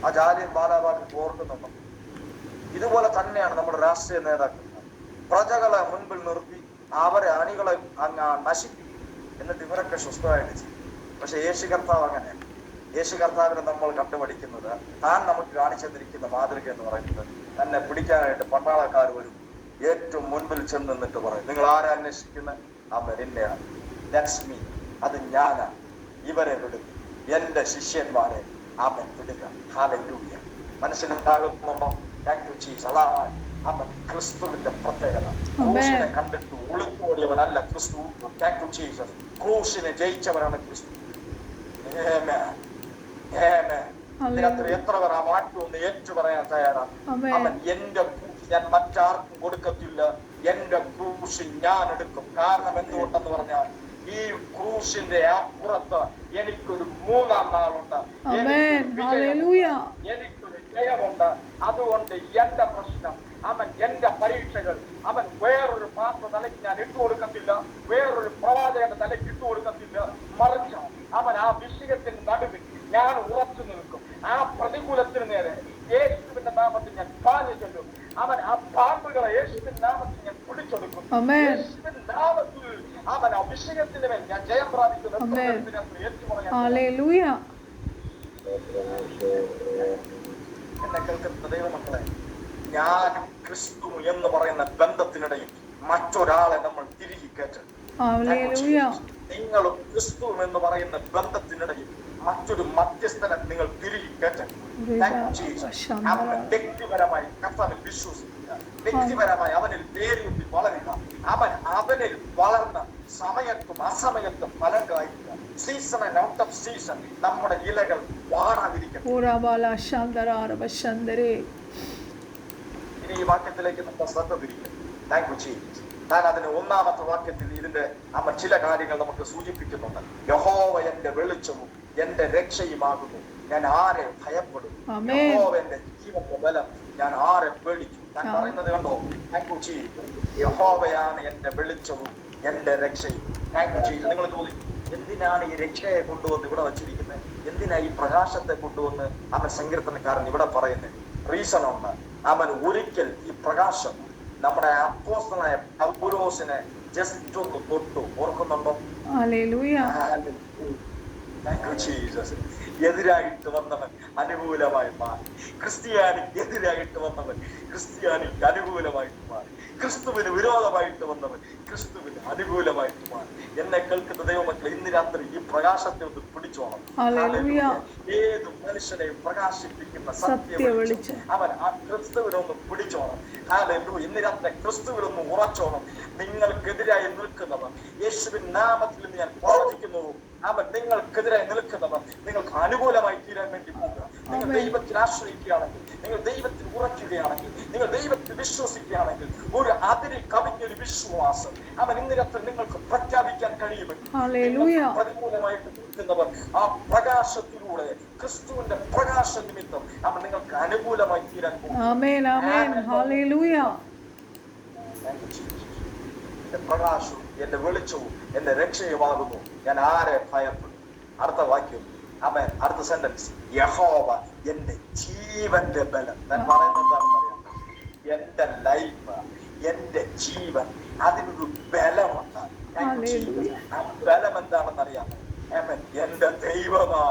ആ ജാലിയൻ വാലാബാഗ് ഓർക്കുന്നുണ്ടോ? ഇതുപോലെ തന്നെയാണ് നമ്മുടെ രാഷ്ട്രീയ നേതാക്കന്മാർ. പ്രജകളെ മുൻപിൽ നിർത്തി അവരെ അണികളെ നശിപ്പിക്കും, എന്നിട്ട് ഇവരൊക്കെ സ്വസ്ഥമായിട്ട് ചെയ്യും. പക്ഷെ യേശു കർത്താവ് അങ്ങനെയാണ്. യേശു കർത്താവിനെ നമ്മൾ കണ്ടുപഠിക്കുന്നത്, താൻ നമുക്ക് കാണിച്ചെന്നിരിക്കുന്ന മാതൃക എന്ന് പറയുന്നത്, തന്നെ പിടിക്കാനായിട്ട് പട്ടാളക്കാർ വരും, ഏറ്റവും മുൻപിൽ ചെന്ന് നിന്നിട്ട് പറയും, നിങ്ങൾ ആരാ അന്വേഷിക്കുന്നത്? അവൻ എന്നെയാണ്, ദാറ്റ്സ് മീ, അത് ഞാനാണ്, ഇവരെ വിടുക, എന്റെ ശിഷ്യന്മാരെ അവൻ വിടുക. ഹല്ലേലൂയ. മനസ്സിലുണ്ടാകുന്നുണ്ടോ? Thank you Jesus. അവൻ ക്രിസ്തുവിന്റെ പ്രത്യേകത. ക്രൂശിനെ കണ്ടിട്ട് ഒളിച്ചോടിയവനല്ല ക്രിസ്തു. Thank you Jesus. ക്രൂശിനെ ജയിച്ചവനാണ് ക്രിസ്തു. എത്ര പേർ ആ വാക്ക് ഒന്ന് ഏറ്റു പറയാൻ തയ്യാറാണ്? അവൻ എന്റെ ക്രൂശ് ഞാൻ മറ്റാർക്കും കൊടുക്കത്തില്ല, എന്റെ ക്രൂശ് ഞാൻ എടുക്കും. കാരണം എന്തുകൊണ്ടെന്ന് പറഞ്ഞാൽ ഈ ക്രൂശിന്റെ അപ്പുറത്ത് എനിക്കൊരു മൂന്നാം നാളുണ്ട്, എനിക്കൊരു ജയമുണ്ട്. അതുകൊണ്ട് എന്റെ പ്രശ്നം, അവൻ എന്റെ പരീക്ഷകൾ അവൻ വേറൊരു പാത്ര തലയ്ക്ക് ഞാൻ ഇട്ടു കൊടുക്കത്തില്ല, വേറൊരു പ്രവാചകന്റെ തലയ്ക്ക് ഇട്ടു കൊടുക്കത്തില്ല. മറിച്ച് അവൻ ആ വിഷയത്തിന് നടുവിൽ ഞാൻ ഉറച്ചു നിൽക്കും. ആ പ്രതികൂലത്തിന് നേരെ യേശുവിന്റെ നാമത്തിൽ ഞാൻ പാഞ്ഞു ചൊല്ലും. അവൻ ആ പാമ്പുകളെ യേശുവിന്റെ നാമത്തിൽ ഞാൻ പിടിച്ചെടുക്കും. യേശുവിന്റെ നാമത്തിൽ അവൻ ആ വിഷയത്തിന് മേൽ ഞാൻ ജയം പ്രാപിക്കും. എന്നെ കേൾക്കുന്ന ദൈവമക്കളെ, ഞാനും ക്രിസ്തു എന്ന് പറയുന്ന ബന്ധത്തിനിടയിൽ മറ്റൊരാളെ നമ്മൾ തിരികെ കയറ്റരുത്. നിങ്ങളും ക്രിസ്തു എന്ന് പറയുന്ന ബന്ധത്തിനിടയിൽ മറ്റൊരു മധ്യസ്ഥനെ നിങ്ങൾ തിരികെ കയറ്റരുത്. വ്യക്തിപരമായി കർത്താവിൽ വിശ്വസിക്കുക, വ്യക്തിപരമായി അവനിൽ വേരൂന്നി വളരുക. അവനിൽ വളർന്ന സമയത്തും അസമയത്തും ഫലം കായ്ക്കുക. Season and out of season നമ്മുടെ ഇലകൾ വാടാതിരിക്കണം. ഇനി ഈ വാക്യത്തിലേക്ക് നമ്മൾ ശ്രദ്ധ തിരിക്കും. Thank you Jesus. ഞാൻ അതിന് ഒന്നാമത്തെ വാക്യത്തിൽ ഇതിന്റെ ചില കാര്യങ്ങൾ നമുക്ക് സൂചിപ്പിക്കുന്നുണ്ട്. യഹോവ എന്റെ വെളിച്ചവും എന്റെ രക്ഷയുമാകുന്നു, ഞാൻ ആരെ ഭയപ്പെടും? യഹോവ എന്റെ ജീവന്റെ ബലം, ഞാൻ ആരെ പേടിക്കും? ഞാൻ പറയുന്നത് കണ്ടോ? Thank you Jesus. യഹോവയാണ് എന്റെ വെളിച്ചവും എന്റെ രക്ഷയും. Thank you Jesus. നിങ്ങൾ ചോദിക്കും, എന്തിനാണ് ഈ രക്ഷയെ കൊണ്ടുവന്ന് ഇവിടെ വച്ചിരിക്കുന്നത്? എന്തിനാ ഈ പ്രകാശത്തെ കൊണ്ടുവന്ന് സങ്കീർത്തനക്കാരൻ ഇവിടെ പറയുന്നത്? റീസൺ ഉണ്ട്. അവൻ ഒരിക്കൽ ഈ പ്രകാശം നമ്മുടെ അപ്പോസ്തലനായ പൗലോസിനെ ജസ്റ്റ് ഒന്ന് തൊട്ടു. ഓർക്കുന്നുണ്ടോ? എതിരായിട്ട് വന്നവൻ അനുകൂലമായി മാറി. ക്രിസ്ത്യാനിക്ക് എതിരായിട്ട് വന്നവൻ ക്രിസ്ത്യാനിക്ക് അനുകൂലമായിട്ട് മാറി. ക്രിസ്തുവിന് വിരോധമായിട്ട് വന്നവൻ ക്രിസ്തുവിന് അനുകൂലമായിട്ട് മാറി. എന്നെ കേൾക്കുന്ന ദൈവമക്കളെ, ഇന്ന് രാത്രി ഈ പ്രകാശത്തെ ഒന്ന് പിടിച്ചോണം. ഏത് മനുഷ്യനെയും പ്രകാശിപ്പിക്കുന്ന സത്യ വെളിച്ചം അവൻ ആ ക്രിസ്തുവിനൊന്ന് പിടിച്ചോണം. ഇന്ന് രാത്രി ക്രിസ്തുവിനൊന്ന് ഉറച്ചോണം. നിങ്ങൾക്കെതിരായി നിൽക്കുന്നവർ യേശുവിൻ നാമത്തിൽ നിന്ന് ഞാൻ പ്രവചിക്കുന്നു, അവൻ നിങ്ങൾക്കെതിരായി നിൽക്കുന്നവർ നിങ്ങൾക്ക് അനുകൂലമായി തീരാൻ വേണ്ടി പോകുക. നിങ്ങൾ ദൈവത്തിൽ ആശ്രയിക്കുകയാണെങ്കിൽ, നിങ്ങൾ ദൈവത്തിൽ ഉറക്കുകയാണെങ്കിൽ, നിങ്ങൾ ദൈവത്തിൽ വിശ്വസിക്കുകയാണെങ്കിൽ, ഒരു അതിരിൽ കവിഞ്ഞൊരു വിശ്വാസം അവൻ ഇന്ന് രാത്രി നിങ്ങൾക്ക് പ്രഖ്യാപിക്കാൻ കഴിയുമെങ്കിൽ, പ്രതികൂലമായിട്ട് നിൽക്കുന്നവർ ആ പ്രകാശത്തിലൂടെ ക്രിസ്തുവിന്റെ പ്രകാശ നിമിത്തം അവൻ നിങ്ങൾക്ക് അനുകൂലമായി തീരാൻ പോകും. എന്റെ പ്രകാശവും എന്റെ വെളിച്ചവും എന്റെ രക്ഷയുമാകുന്നു, ഞാൻ ആരെ ഭയപ്പെടും? അടുത്ത വാക്യം, അടുത്ത സെന്റൻസ്, യഹോവ എന്റെ ജീവന്റെ ബലം. ഞാൻ പറയുന്നത് എന്താണെന്ന് അറിയാം? എന്റെ ലൈഫ്, എന്റെ ജീവൻ, അതിനൊരു ബലമുണ്ട്. ആ ബലം എന്താണെന്ന് അറിയാം? എന്റെ ദൈവമാ.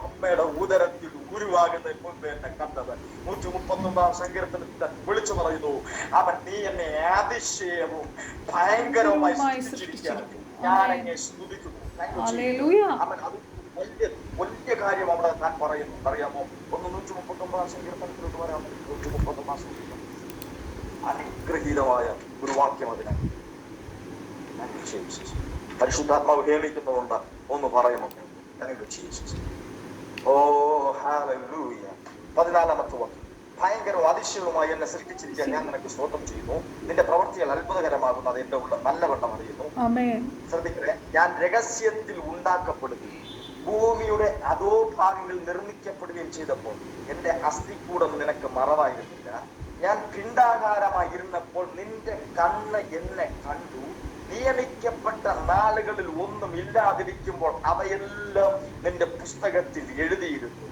അമ്മയുടെ ഉദരത്തിൽ ഉരുവാകുന്നതിന് മുൻപ് എന്നെ കണ്ടവൻ. 139 സങ്കീർത്തനത്തിൽ വിളിച്ചു പറയുന്നു, അവൻ നീ എന്നെ അതിശയവും ഭയങ്കരവുമായി സൃഷ്ടിച്ചിരിക്കുകയാണ്, ഞാൻ എന്നെ സ്തുതിക്കുന്നു. അവൻ അത് വലിയ കാര്യം അവിടെ താൻ പറയുന്നു. അറിയാമോ? 139 സങ്കീർത്തനത്തിലോട്ട് വരാം. 139 സങ്കീർത്തനം അനുഗ്രഹീതമായ ഒരു വാക്യം അതിനാണ്. പരിശുദ്ധാത്മാവ് ഹേമിക്കുന്നതുകൊണ്ട് ഒന്ന് പറയുമോ? ഓ ഹല്ലേലൂയ. 14-ാമത്തെ വാക്യം, ഭയങ്കരവും അതിശയവുമായി എന്നെ സൃഷ്ടിച്ചിരിക്കാൻ ഞാൻ നിനക്ക് സ്തോത്രം ചെയ്യുന്നു, നിന്റെ പ്രവൃത്തികൾ അത്ഭുതകരമാകുന്നത് എന്റെ ഉള്ള നല്ലവണ്ണം അറിയുന്നു. ശ്രദ്ധിക്കണേ, ഞാൻ രഹസ്യത്തിൽ ഉണ്ടാക്കപ്പെടുകയും ഭൂമിയുടെ അധോഭാഗങ്ങളിൽ നിർമ്മിക്കപ്പെടുകയും ചെയ്തപ്പോൾ എന്റെ അസ്ഥികൂടം നിനക്ക് മറവായിരുന്നില്ല. ഞാൻ പിണ്ടാകാരമായിരുന്നപ്പോൾ നിന്റെ കണ്ണ് എന്നെ കണ്ടു. നിയമിക്കപ്പെട്ട നാളുകളിൽ ഒന്നും ഇല്ലാതിരിക്കുമ്പോൾ അവയെല്ലാം നിന്റെ പുസ്തകത്തിൽ എഴുതിയിരുന്നു.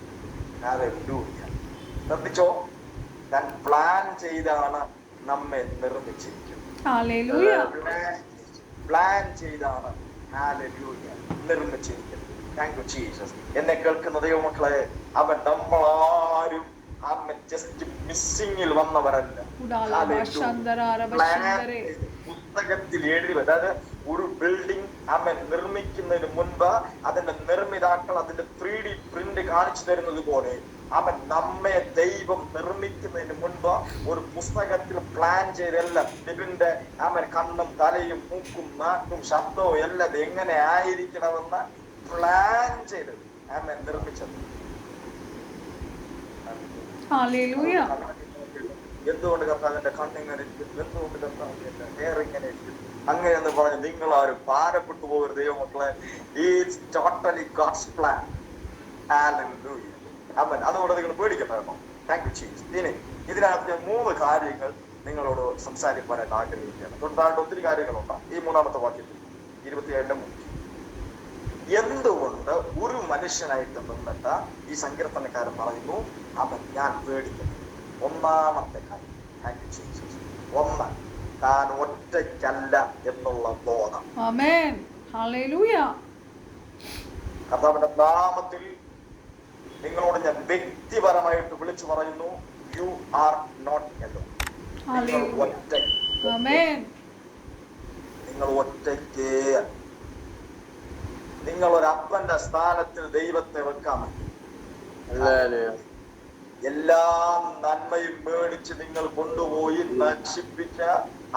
ശ്രദ്ധിച്ചോ? ഞാൻ പ്ലാൻ ചെയ്താണ് നമ്മെ നിർമ്മിച്ചിരിക്കുന്നത്. പ്ലാൻ ചെയ്താണ് നിർമ്മിച്ചിരിക്കുന്നത്. Thank you Jesus. എന്നെ കേൾക്കുന്ന ദൈവമക്കളെ, അവൻ നമ്മളാരും ജസ്റ്റ് മിസ്സിങ്ങിൽ വന്നവരല്ല. പുസ്തകത്തിൽ എഴുതി, അതായത് ഒരു ബിൽഡിംഗ് നിർമ്മിക്കുന്നതിന് മുൻപ് അതിന്റെ നിർമ്മിതാക്കൾ അതിന്റെ 3D പ്രിന്റ് കാണിച്ചു തരുന്നത് പോലെ അവൻ നമ്മെ ദൈവം നിർമ്മിക്കുന്നതിന് മുൻപ് ഒരു പുസ്തകത്തിൽ പ്ലാൻ ചെയ്തെല്ലാം ഇതിന്റെ അവൻ കണ്ണും തലയും മൂക്കും നാക്കും ശബ്ദവും എല്ലാം എങ്ങനെ ആയിരിക്കണമെന്ന് പ്ലാൻ ചെയ്ത് അവൻ നിർമ്മിച്ചത്. ഹല്ലേലൂയ. എന്തുകൊണ്ട് കർത്താവിന്റെ കണ്ണിങ്ങനെ ഇരിക്കുന്നു, എന്തുകൊണ്ട് കർത്താവിന്റെ ഹെയർ ഇങ്ങനെ ഇരിക്കുന്നു, അങ്ങനെയെന്ന് പറഞ്ഞ് നിങ്ങൾ ആരും ഭാരപ്പെട്ടു പോകരുത് ദൈവമക്കളെ. It's totally God's plan. ഹല്ലേലൂയ. ആമേൻ. അതുകൊണ്ട് നിങ്ങൾ പേടിക്കണ്ടായിരുന്നു. Thank you Jesus. ഇനി ഇതിനകത്ത് ഞാൻ 3 കാര്യങ്ങൾ നിങ്ങളോട് സംസാരിക്കാനായിട്ട് ആഗ്രഹിക്കുകയാണ്. തൊട്ടാണ്ട് ഒത്തിരി കാര്യങ്ങളുണ്ട്. ഈ 3-ാമത്തെ വാക്യത്തിൽ 27-ന്റെ 3. എന്തുകൊണ്ട് ഒരു മനുഷ്യനായിട്ട് നിന്നിട്ട് ഈ സങ്കീർത്തനക്കാരൻ പറയുന്നു അവൻ ഞാൻ പേടിക്കുന്നു? 1-ാമത്തെ കാര്യം, താങ്ക് യു ജീസസ്. 1, താൻ ഒറ്റയ്ക്കല്ല എന്നുള്ള ബോധം. ആമേൻ. ഹല്ലേലൂയ. കർത്താവിന്റെ നാമത്തിൽ നിങ്ങളോട് ഞാൻ വ്യക്തിപരമായിട്ട് വിളിച്ചു പറയുന്നു, യു ആർ നോട്ട് എലോൺ. നിങ്ങൾ ഒറ്റയ്ക്കേ. നിങ്ങൾ ഒരു അപ്പന്റെ സ്ഥാനത്തിൽ ദൈവത്തെ വെക്കാൻ പറ്റും. എല്ലാ നന്മയും മേടിച്ച് നിങ്ങൾ കൊണ്ടുപോയി നശിപ്പിച്ച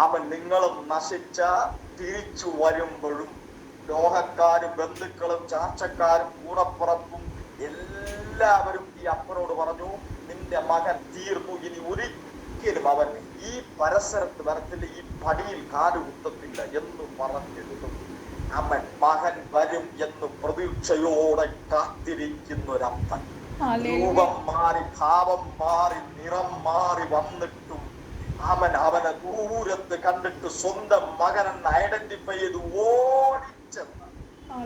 അവൻ നിങ്ങളും നശിച്ച തിരിച്ചു വരുമ്പോഴും ലോഹക്കാരും ബന്ധുക്കളും ചാർച്ചക്കാരും കൂടപ്പുറപ്പും എല്ലാവരും ഈ അപ്പനോട് പറഞ്ഞു, നിന്റെ മകൻ തീർന്നു, ഇനി ഒരിക്കലും അവൻ ഈ പരിസരത്ത് വരത്തില്ല, ഈ പടിയിൽ കാലുകുത്തത്തില്ല എന്ന് പറഞ്ഞിരുന്നു. അവൻ മകൻ വരും എന്ന് പ്രതീക്ഷയോടെ കാത്തിരിക്കുന്നൊരപ്പൻ. രൂപം മാറി, ഭാവം മാറി, നിറം മാറി വന്നിട്ടും അവനെ ദൂരത്ത് കണ്ടിട്ട് സ്വന്തം മകനെന്ന് ഐഡന്റിഫൈ ചെയ്ത് ഓടിച്ചെന്ന്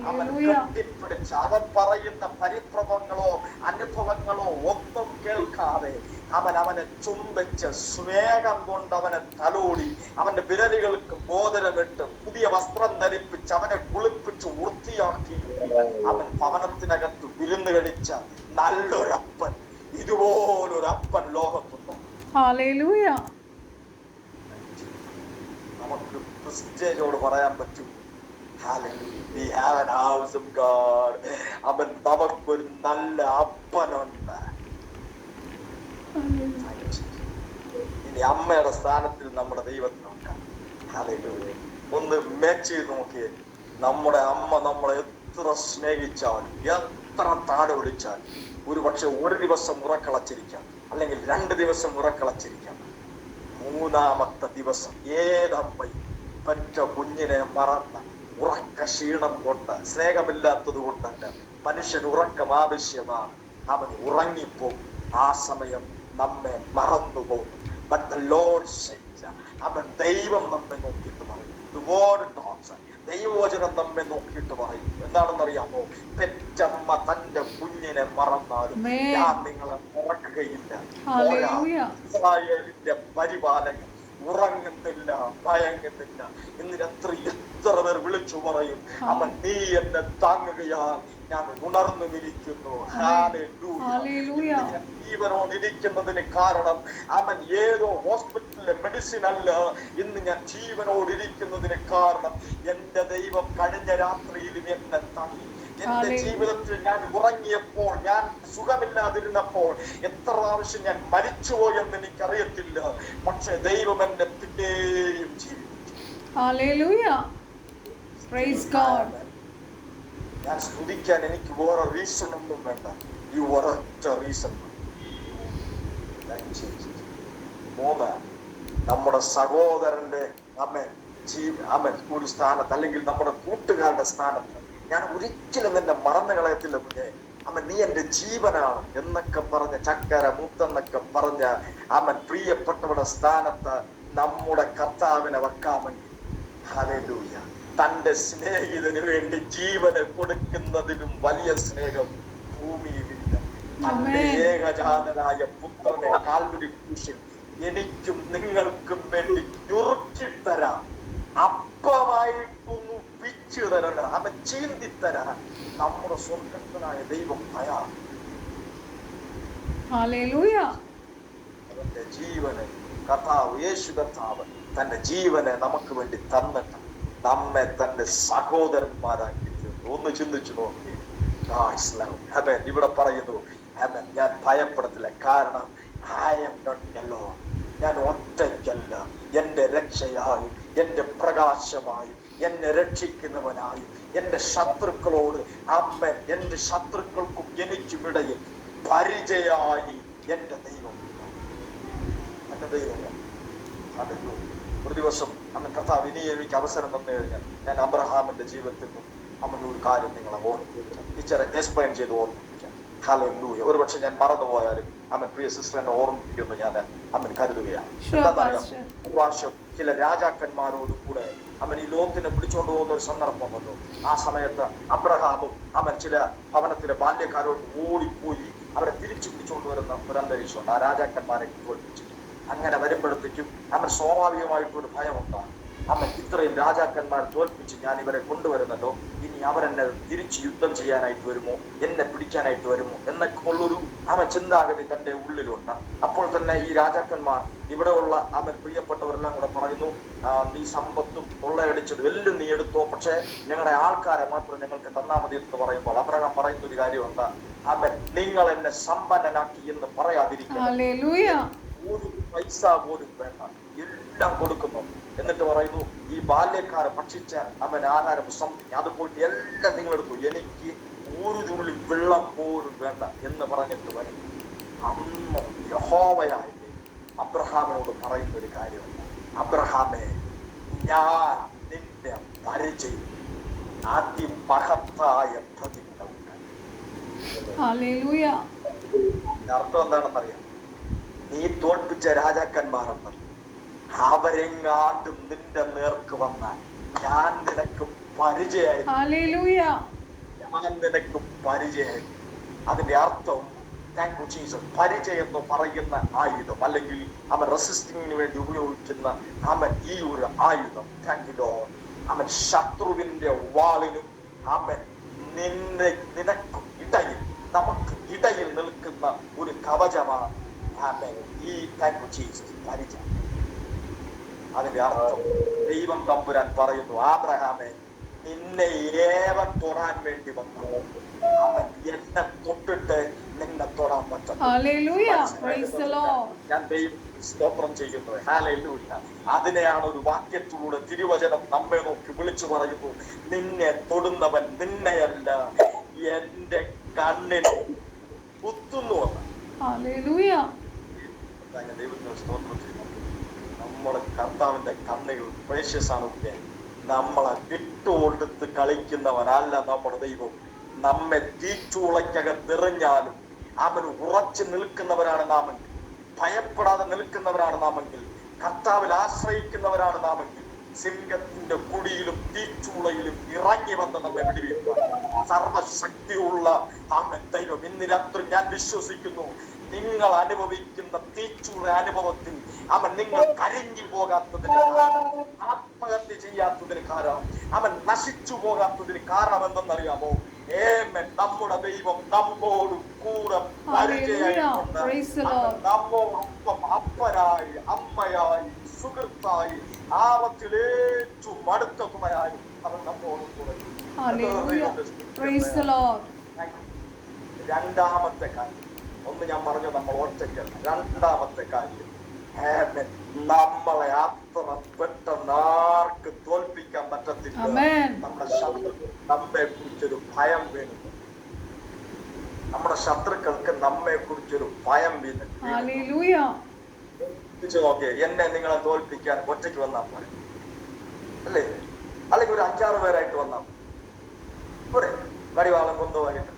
അവൻ കെട്ടിപ്പിടിച്ച് അവൻ പറയുന്ന പരിഭ്രമങ്ങളോ അനുഭവങ്ങളോ ഒന്നും കേൾക്കാതെ അവനെ ചുംബിച്ച് സ്നേഹം കൊണ്ട് അവനെ തലോടി അവന്റെ വിരലുകൾക്ക് മോതിരമിട്ട് പുതിയ വസ്ത്രം ധരിപ്പിച്ച് അവനെ കുളിപ്പിച്ച് വൃത്തിയാക്കി അവൻ ഭവനത്തിനകത്ത് വിരുന്ന് കഴിച്ച നല്ലൊരപ്പൻ. ഇതുപോലൊരപ്പൻ ലോകത്തുണ്ടോ? ഹല്ലേലൂയ. നമുക്ക് ക്രിസ്ത്യാനിയോട് പറയാൻ പറ്റും, we have an awesome God. അവൻ നമുക്കൊരു നല്ല അപ്പനുണ്ട്. ഇനി അമ്മയുടെ സ്ഥാനത്തിൽ നമ്മുടെ ദൈവത്തിനുണ്ട്. ഹല്ലേലൂയ. ഒന്ന് മാച്ച് ചെയ്ത് നോക്കിയേ. നമ്മുടെ അമ്മ നമ്മളെ എത്ര സ്നേഹിച്ചാലും എത്ര താഴെ വിളിച്ചാൽ ഒരു പക്ഷെ ഒരു ദിവസം ഉറക്കളച്ചിരിക്കാം, അല്ലെങ്കിൽ 2 ദിവസം ഉറക്കളച്ചിരിക്കാം. 3-ാമത്തെ ദിവസം ഏതമ്മയും പറ്റ കുഞ്ഞിനെ മറന്ന ഉറക്ക ക്ഷീണം കൊണ്ട്, സ്നേഹമില്ലാത്തത് കൊണ്ടല്ല, മനുഷ്യൻ ഉറക്കം ആവശ്യമാണ്. അവൻ ഉറങ്ങിപ്പോകും. ആ സമയം നമ്മെ മറന്നുപോകും. But the Lord says, അവൻ ദൈവം നമ്മെ നോക്കിയിട്ട് പറയും, ദൈവവചനം നമ്മെ നോക്കിയിട്ട് പറയും എന്താണെന്നറിയാമോ? പെറ്റമ്മ തന്റെ കുഞ്ഞിനെ മറന്നാലും ഞാൻ നിങ്ങളെ മറക്കുകയില്ല. ഇസ്രായേലിന്റെ പരിപാലകൻ ഉറങ്ങുന്നില്ല, ഭയങ്ങുന്നില്ല. ഇന്ന് രാത്രി എത്ര പേർ വിളിച്ചു പറയും, അവൻ നീ എന്നെ താങ്ങുകയാൽ ഞാൻ ഉണർന്നുമിരിക്കുന്നു. ജീവനോടിരിക്കുന്നതിന് കാരണം അവൻ ഏതോ ഹോസ്പിറ്റലിലെ മെഡിസിൻ അല്ല. ഇന്ന് ഞാൻ ജീവനോടിരിക്കുന്നതിന് കാരണം എന്റെ ദൈവം കഴിഞ്ഞ രാത്രിയിലും എന്നെ താങ്ങി. എന്റെ ജീവിതത്തിൽ ഞാൻ ഉറങ്ങിയപ്പോൾ, ഞാൻ സുഖമില്ലാതിരുന്നപ്പോൾ എത്ര പ്രാവശ്യം ഞാൻ മരിച്ചുപോയെന്ന് എനിക്കറിയത്തില്ല. പക്ഷെ ദൈവം എന്നെ പിന്നെയും ജീവിപ്പിച്ചു. ഞാൻ സ്തുതിക്കാൻ എനിക്ക് വേറെ റീസൺ ഒന്നും വേണ്ട. ഈ ഒരൊറ്റ റീസൺ. 3, നമ്മുടെ സഹോദരന്റെ അമ്മൻ ഒരു സ്ഥാനത്ത്, അല്ലെങ്കിൽ നമ്മുടെ കൂട്ടുകാരുടെ സ്ഥാനത്ത് ഞാൻ ഒരിക്കലും നിന്നെ മറന്നു കളയത്തില്ല കുഞ്ഞെ. നീ എന്റെ ജീവനാണ് എന്നൊക്കെ പറഞ്ഞ ചക്കര മുത്തെന്നൊക്കെ പറഞ്ഞ പ്രിയപ്പെട്ടവരുടെ സ്ഥാനത്ത് നമ്മുടെ കർത്താവിനെ വെക്കാമെങ്കിൽ, ഹല്ലേലൂയ, തന്റെ സ്നേഹിതന് വേണ്ടി ജീവനെ കൊടുക്കുന്നതിലും വലിയ സ്നേഹം ഭൂമിയിലില്ല. തന്റെ ഏകജാതനായ പുത്രനെ കാൽവരി ക്രൂശിൽ എനിക്കും നിങ്ങൾക്കും വേണ്ടി ഞുറുക്കിത്തരാം, അപ്പമായിട്ടൊന്നു പിച്ചു തരണം, അവൻ ചീന്തിത്തരാൻ നമ്മുടെ സ്വർഗസ്ഥനായ ദൈവം തയ്യാറാണ്. അവന്റെ ജീവനെ കർത്താവ്, യേശു കർത്താവ് തന്റെ ജീവനെ നമുക്ക് വേണ്ടി തന്നിട്ട് നമ്മെ തന്റെ സഹോദരന്മാരാക്കി തീർന്നു. ഒന്ന് ചിന്തിച്ചു നോക്കി. ഇവിടെ പറയുന്നു, ആമേൻ. ഞാൻ ഭയപ്പെടത്തില്ല. കാരണം I am not alone. ഞാൻ ഒറ്റയ്ക്കല്ല. എന്റെ രക്ഷയായും എന്റെ പ്രകാശമായും എന്നെ രക്ഷിക്കുന്നവനായും എന്റെ ശത്രുക്കളോട് അമ്മൻ എന്റെ ശത്രുക്കൾക്കും എനിക്കും ഇടയിൽ പരിചയായി എന്റെ ദൈവം. എന്റെ ദൈവം ഒരു ദിവസം അന്ന് കർത്താവ് ഇനി എനിക്ക് അവസരം തന്നു കഴിഞ്ഞാൽ ഞാൻ അബ്രഹാമിന്റെ ജീവിതത്തിൽ നിന്നും അമ്മ ഒരു കാര്യം നിങ്ങളെ ഓർമ്മിപ്പിക്കാം, ടീച്ചറെ എക്സ്പ്ലെയിൻ ചെയ്ത് ഓർമ്മിപ്പിക്കാം. ഹല്ലേലൂയ. ഒരു പക്ഷെ ഞാൻ മറന്നുപോയാലും അമ്മൻ പ്രിയ സിസ്റ്റർ എന്നെ ഓർമ്മിപ്പിക്കുമെന്ന് ഞാൻ അമ്മൻ കരുതുകയാണ്. എന്താണെന്നറിയാം, ഒരു പ്രാവശ്യം ചില രാജാക്കന്മാരോട് കൂടെ അവൻ ഈ ലോകത്തിനെ പിടിച്ചുകൊണ്ട് പോകുന്ന ഒരു സന്ദർഭം വന്നു. ആ സമയത്ത് അബ്രഹാമും അവൻ ചില ഭവനത്തിലെ ബാല്യക്കാരോട് ഓടിപ്പോയി അവരെ തിരിച്ചു പിടിച്ചുകൊണ്ട് വരുന്ന ഒരു അന്തരീക്ഷമുണ്ട്. ആ രാജാക്കന്മാരെ തോൽപ്പിച്ചു. അങ്ങനെ വരുമ്പോഴത്തേക്കും അവൻ സ്വാഭാവികമായിട്ടൊരു ഭയമുണ്ടാകും. അവൻ ഇത്രയും രാജാക്കന്മാർ തോൽപ്പിച്ച് ഞാൻ ഇവരെ കൊണ്ടുവരുന്നല്ലോ, ഇനി അവരെന്നെ തിരിച്ച് യുദ്ധം ചെയ്യാനായിട്ട് വരുമോ, എന്നെ പിടിക്കാനായിട്ട് വരുമോ എന്നൊക്കെ ഉള്ളൊരു അവൻ ചിന്താഗതി തന്റെ ഉള്ളിലുണ്ട്. അപ്പോൾ തന്നെ ഈ രാജാക്കന്മാർ ഇവിടെ ഉള്ള അവൻ പ്രിയപ്പെട്ടവരെല്ലാം കൂടെ പറയുന്നു, നീ സമ്പത്തും കൊള്ളയടിച്ചതും എല്ലാം നീ എടുത്തോ, പക്ഷെ ഞങ്ങളുടെ ആൾക്കാരെ മാത്രം ഞങ്ങൾക്ക് തന്നാ മതി എന്ന് പറയുമ്പോൾ അബ്രഹാം പറയുന്ന ഒരു കാര്യമുണ്ട്, അവൻ നിങ്ങൾ എന്നെ സമ്പന്നനാക്കി എന്ന് പറയാതിരിക്കുക, ഒരു പൈസ പോലും വേണ്ട, എല്ലാം കൊടുക്കുന്നു. എന്നിട്ട് പറയുന്നു, ഈ ബാല്യക്കാരെ ഭക്ഷിച്ച അവൻ ആഹാരം സംതിങ് അത് പോയിട്ട് എല്ലാം നിങ്ങൾ എടുത്തു, എനിക്ക് ഒരു തുള്ളി വെള്ളം പോലും വേണ്ട എന്ന് പറഞ്ഞിട്ട് വരും. അന്ന് യഹോവയായ അബ്രഹാമിനോട് പറയുന്ന ഒരു കാര്യമുണ്ട്, അബ്രഹാമേ, ഞാൻ നിന്റെ പരിചയം അതിമഹത്തായ പ്രതിജ്ഞ. അർത്ഥം എന്താണെന്നറിയാം, നീ തോൽപ്പിച്ച രാജാക്കന്മാരെന്ന് അവരെങ്ങാണ്ടും നിന്റെ നേർക്ക് വന്നാൽ ഞാൻ നിനക്ക് പരിചയമായിരിക്കും. ഞാൻ നിനക്ക് പരിചയമായിരിക്കും. അതിന്റെ അർത്ഥം താങ്ക് യു ജീസസ്, പരിചയം എന്ന് പറയുന്ന ആയുധം അല്ലെങ്കിൽ അവൻ റെസിസ്റ്റിങ്ങിന് വേണ്ടി ഉപയോഗിക്കുന്ന അവൻ ഈ ഒരു ആയുധം, താങ്ക് യു ലോർഡ്, അവൻ ശത്രുവിന്റെ വാളിനും അവൻ നിനക്കും ഇടയിൽ നമുക്ക് ഇടയിൽ നിൽക്കുന്ന ഒരു കവചമാണ് ഈ താങ്ക് യു ജീസസ് പരിചയം. അതിന്റെ അർത്ഥം ദൈവം തമ്പുരാൻ പറയുന്നു, ആബ്രഹാമേ, നിന്നെ ഏവൻ തൊടാൻ വേണ്ടി വന്നു, അവൻ എന്നെ തൊട്ടിട്ട് നിന്നെ തൊടാൻ പറ്റും. ഞാൻ ദൈവം സ്തോത്രം ചെയ്യുന്നത്. ഹല്ലേലൂയ. അതിനെയാണ് ഒരു വാക്യത്തിലൂടെ തിരുവചനം നമ്മെ നോക്കി വിളിച്ചു പറയുന്നു, നിന്നെ തൊടുന്നവൻ നിന്നെയല്ല എന്റെ കണ്ണിന് കുത്തുന്നു എന്ന്. ദൈവത്തിന് സ്തോത്രം ചെയ്യുന്നു. നമ്മളെ കർത്താവിന്റെ കണ്ണുകൾ പ്രേഷ്യസ് ആണ്. നമ്മളെ വിട്ടുകൊടുത്ത് കളിക്കുന്നവനല്ല നമ്മുടെ ദൈവം. നമ്മെ തീച്ചൂളയ്ക്കകത്തെറിഞ്ഞാലും അവൻ ഉറച്ചു നിൽക്കുന്നവരാണ് നാമെങ്കിൽ, ഭയപ്പെടാതെ നിൽക്കുന്നവരാണ് നാമെങ്കിൽ, കർത്താവിൽ ആശ്രയിക്കുന്നവരാണ് നാമെങ്കിൽ, സിംഹത്തിന്റെ കുടിയിലും തീച്ചൂളയിലും ഇറങ്ങി വന്ന് നമ്മെ വിടുവിക്കുക സർവശക്തിയുള്ള അവൻ ദൈവം. ഇന്ന് രാത്രി ഞാൻ വിശ്വസിക്കുന്നു, നിങ്ങൾ അനുഭവിക്കുന്ന തീച്ചൂള അനുഭവത്തിൽ അവൻ നിങ്ങൾ കരിഞ്ഞു പോകാത്തതിന് കാരണം, ആത്മഹത്യ ചെയ്യാത്തതിന് കാരണം, അവൻ നശിച്ചു പോകാത്തതിന് കാരണം എന്തെന്നറിയാമോ? നമ്മുടെ ദൈവം നമ്മോട് കൂടെ പരിചയമായിട്ടുണ്ട്. നമ്മോടൊപ്പം അപ്പനായി, അമ്മയായി, സുഹൃത്തായി, ആപത്തിലേറ്റവും അടുത്ത തുണയായി അവൻ നമ്മോട് കൂടെ. രണ്ടാമത്തെ കാര്യം, ഒന്ന് ഞാൻ പറഞ്ഞു നമ്മൾ ഒറ്റയ്ക്കല്ല. രണ്ടാമത്തെ കാര്യം, നമ്മളെ അത്ര പെട്ടെന്ന് ആർക്ക് തോൽപ്പിക്കാൻ പറ്റത്തില്ല. നമ്മുടെ ശത്രുക്കൾ നമ്മെ കുറിച്ചൊരു ഭയം വീണു. നമ്മുടെ ശത്രുക്കൾക്ക് നമ്മെ കുറിച്ചൊരു ഭയം വീണു. നോക്കിയേ, എന്നെ നിങ്ങളെ തോൽപ്പിക്കാൻ ഒറ്റയ്ക്ക് വന്നാൽ പോലെ അല്ലേ? അല്ലെങ്കിൽ ഒരു 5-6 പേരായിട്ട് വന്നാൽ പോരെ? വടിവാളം കൊണ്ടുപോയിട്ട്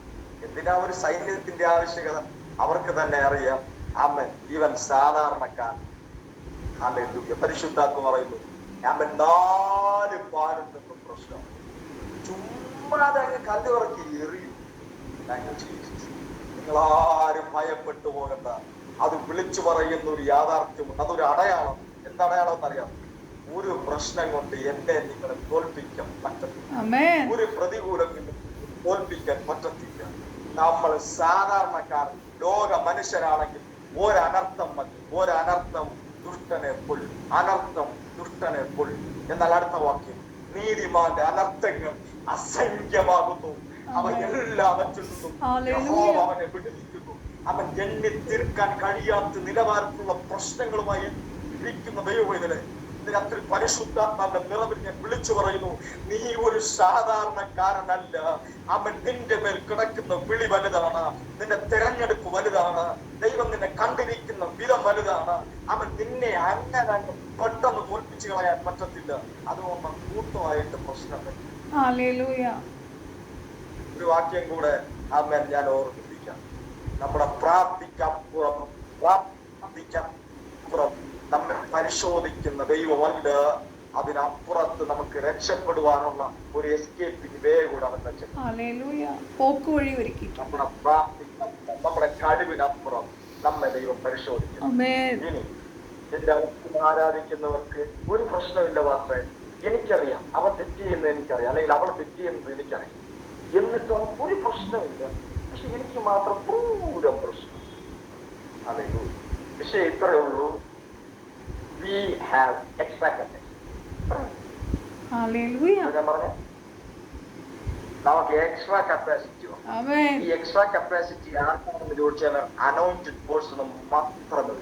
എന്തിനാ ഒരു സൈന്യത്തിന്റെ ആവശ്യകത? അവർക്ക് തന്നെ അറിയാം, അവൻ ഇവൻ സാധാരണക്കാരൻ. പരിശുദ്ധാത്മ പറയുന്നു, അവൻ 4 പാലും നിന്നും പ്രശ്നം ചുമ്മാതെ അങ്ങ് കല്ലുറക്കി എറിയും. നിങ്ങളാരും ഭയപ്പെട്ടു പോകണ്ട. അത് വിളിച്ചു പറയുന്ന ഒരു യാഥാർത്ഥ്യമുണ്ട്. അതൊരു അടയാളം. എന്തടയാളം എന്നറിയാം? ഒരു പ്രശ്നം കൊണ്ട് എന്നെ നിങ്ങളെ തോൽപ്പിക്കാൻ പറ്റത്തില്ല. ഒരു പ്രതികൂലം തോൽപ്പിക്കാൻ പറ്റത്തില്ല. നമ്മൾ സാധാരണക്കാർ, ലോക മനുഷ്യരാണെങ്കിൽ ഒരനർത്ഥം മതി. ഒരനർത്ഥം ദുഷ്ടനെ കൊല്ലും. അനർത്ഥം ദുഷ്ടനെ കൊല്ലും. എന്നാൽ അടുത്ത വാക്യം, നീതിമാന്റെ അനർത്ഥങ്ങൾ അസംഖ്യമാകുന്നു, അവൻ എല്ലാവற்றிൽ നിന്നും യഹോവ അവനെ വിടുവിക്കുന്നു. അവൻ എണ്ണി തീർക്കാൻ കഴിയാത്ത നിലവാരത്തിലുള്ള പ്രശ്നങ്ങളുമായി ഇരിക്കുന്ന ദൈവവേദനെ രാത്രി പരിശുദ്ധാത്മാവിന്റെ നിറവിൽ ഞാൻ വിളിച്ചു പറയുന്നു, നീ ഒരു സാധാരണക്കാരനല്ല. അവൻ നിന്റെ മേൽ കിടക്കുന്ന വിളി വലുതാണ്, നിന്റെ തെരഞ്ഞെടുപ്പ് വലുതാണ്, ദൈവം നിന്നെ കണ്ടിരിക്കുന്ന വിധം വലുതാണ്. അവൻ നിന്നെ അങ്ങനെ പെട്ടെന്ന് തോൽപ്പിച്ചു കളയാൻ പറ്റത്തില്ല. അതുകൊണ്ട് കൂട്ടമായിട്ട് പ്രശ്നം വരും. ഒരു വാക്യം കൂടെ ആമേൻ ഞാൻ ഓർമ്മിപ്പിക്കാം. നമ്മുടെ പ്രാർത്ഥിക്കപ്പുറം നമ്മെ പരിശോധിക്കുന്ന ദൈവമുണ്ട്. അതിനപ്പുറത്ത് നമുക്ക് രക്ഷപ്പെടുവാനുള്ള ഒരു എസ്കേപ്പിംഗ് വേ കൂടെ അവൻ വെച്ചിട്ടുണ്ട്. നമ്മുടെ നമ്മുടെ കഴിവിനപ്പുറം നമ്മെ ദൈവം പരിശോധിക്കും. ഇനി എന്റെ അവസ്ഥ ആരാധിക്കുന്നവർക്ക് ഒരു പ്രശ്നമില്ല മാത്രമേ. എനിക്കറിയാം അവൻ തെറ്റ് ചെയ്യുന്നത് എനിക്കറിയാം, അല്ലെങ്കിൽ അവൾ തെറ്റ് ചെയ്യുന്നത് എനിക്കറിയാം, എന്നിട്ടും ഒരു പ്രശ്നമില്ല. പക്ഷെ എനിക്ക് മാത്രം പൂരം പ്രശ്നം. അതെ, പക്ഷെ ഇത്രയേ ഉള്ളൂ. We have extra capacity. നമുക്ക് എക്സ്ട്രാ കപ്പാസിറ്റി. ഈ എക്സ്ട്രാ കപ്പാസിറ്റി ആർക്കാണെന്ന് ചോദിച്ചാൽ അനോയിന്റഡ് പേഴ്സൺ മാത്രമേ.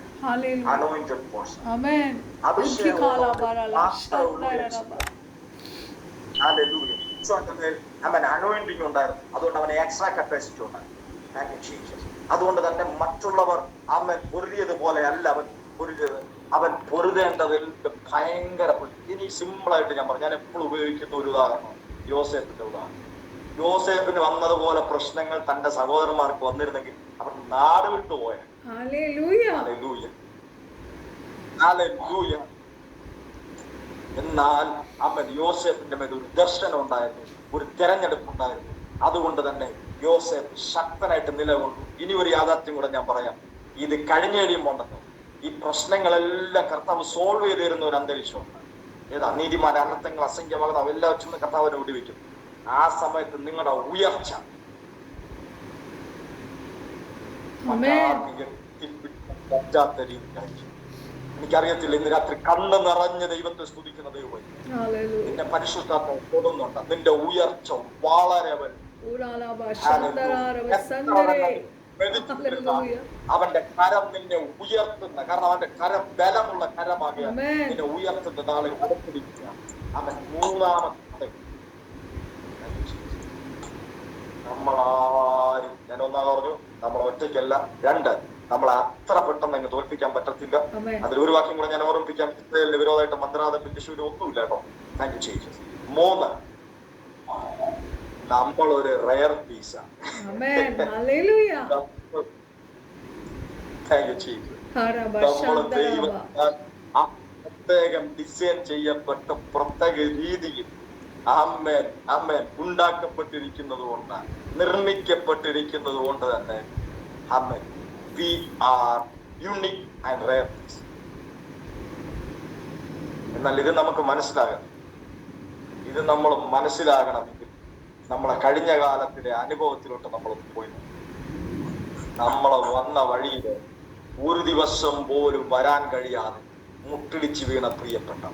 അനോയിന്റഡ് പേഴ്സൺ അവൻ അനോയിന്റിങ് ഉണ്ടായിരുന്നു, അതുകൊണ്ട് അവന് എക്സ്ട്രാ കപ്പാസിറ്റി ഉണ്ടായിരുന്നു. അതുകൊണ്ട് തന്നെ മറ്റുള്ളവർ അവൻ പൊരുതിയതുപോലെ അല്ല അവൻ പൊരുതിയത്. അവൻ പൊരുതേണ്ടതിൽ ഭയങ്കര. ഇനി സിമ്പിളായിട്ട് ഞാൻ പറഞ്ഞു, ഞാൻ എപ്പോഴും ഉപയോഗിക്കുന്ന ഒരു ഉദാഹരണം യോസേഫിന്റെ ഉദാഹരണം. യോസേഫിന് വന്നതുപോലെ പ്രശ്നങ്ങൾ തന്റെ സഹോദരന്മാർക്ക് വന്നിരുന്നെങ്കിൽ അവൻ നാട് വിട്ടുപോയ. എന്നാൽ അവൻ യോസേഫിന്റെ മേൽ ഒരു ദർശനം ഉണ്ടായിരുന്നു, ഒരു തെരഞ്ഞെടുപ്പ് ഉണ്ടായിരുന്നു. അതുകൊണ്ട് തന്നെ യോസേഫ് ശക്തനായിട്ട് നിലകൊണ്ടു. ഇനി ഒരു യാഥാർത്ഥ്യം കൂടെ ഞാൻ പറയാം. ഇത് കഴിഞ്ഞ കഴിയുമ്പോണ്ടല്ലോ ഈ പ്രശ്നങ്ങളെല്ലാം കർത്താവ് സോൾവ് ചെയ്ത് തരുന്ന ഒരു അന്തരീക്ഷമുണ്ട്. ഏതാ നീതിമാൻ അനർത്ഥങ്ങൾ അസംഖ്യമാകുന്ന അവയെല്ലാം കർത്താവിനെ വെടിവെക്കും. ആ സമയത്ത് നിങ്ങളുടെ ഉയർച്ച പറ്റാത്ത രീതിയിലായിരിക്കും. എനിക്കറിയത്തില്ല, ഇന്ന് രാത്രി കണ്ണ് നിറഞ്ഞ ദൈവത്തെ സ്തുതിക്കുന്ന ദൈവമായി നിന്നെ പരിശുദ്ധാത്മ കൊടുന്നുണ്ട്. നിന്റെ ഉയർച്ച വളരെ വരും. അവന്റെ കരം നിന്നെ ഉയർത്തുന്ന, കാരണം അവന്റെ കരം ബലമുള്ള കരമാകിയ നിന്നെ ഉയർത്തുന്ന നാളെ ഉറപ്പിടിക്കുക. അവൻ മൂന്നാമത്തെ നമ്മളാരും, ഞാൻ ഒന്നാം പറഞ്ഞു, നമ്മൾ ഒറ്റയ്ക്കല്ല. രണ്ട്, നമ്മളെ അത്ര പെട്ടെന്ന് അങ്ങ് തോൽപ്പിക്കാൻ പറ്റത്തില്ല. അതിൽ ഒരു വാക്യം കൂടെ ഞാൻ ഓർമ്മിപ്പിക്കാം. ഇസ്രായേലിന് വിരോധമായിട്ട് മന്ത്രാതം ശിശുവിന് ഒന്നുമില്ല കേട്ടോ. Thank you Jesus. മൂന്ന്, നമ്മളൊരു റയർ പീസാണ്. പ്രത്യേകം ഡിസൈൻ ചെയ്യപ്പെട്ട പ്രത്യേക രീതിയിൽ അമ്മേൻ ഉണ്ടാക്കപ്പെട്ടിരിക്കുന്നത് കൊണ്ട്, നിർമ്മിക്കപ്പെട്ടിരിക്കുന്നത് കൊണ്ട് തന്നെ അമ്മേൻ we are unique and rare. എന്നാൽ ഇത് നമുക്ക് മനസ്സിലാകണം. ഇത് നമ്മൾ മനസ്സിലാകണമെങ്കിൽ നമ്മളെ കഴിഞ്ഞ കാലത്തിലെ അനുഭവത്തിലോട്ട് നമ്മൾ പോയി. നമ്മളെ വന്ന വഴിയിൽ ഒരു ദിവസം പോലും വരാൻ കഴിയാതെ മുട്ടിടിച്ച് വീണ പ്രിയപ്പെട്ട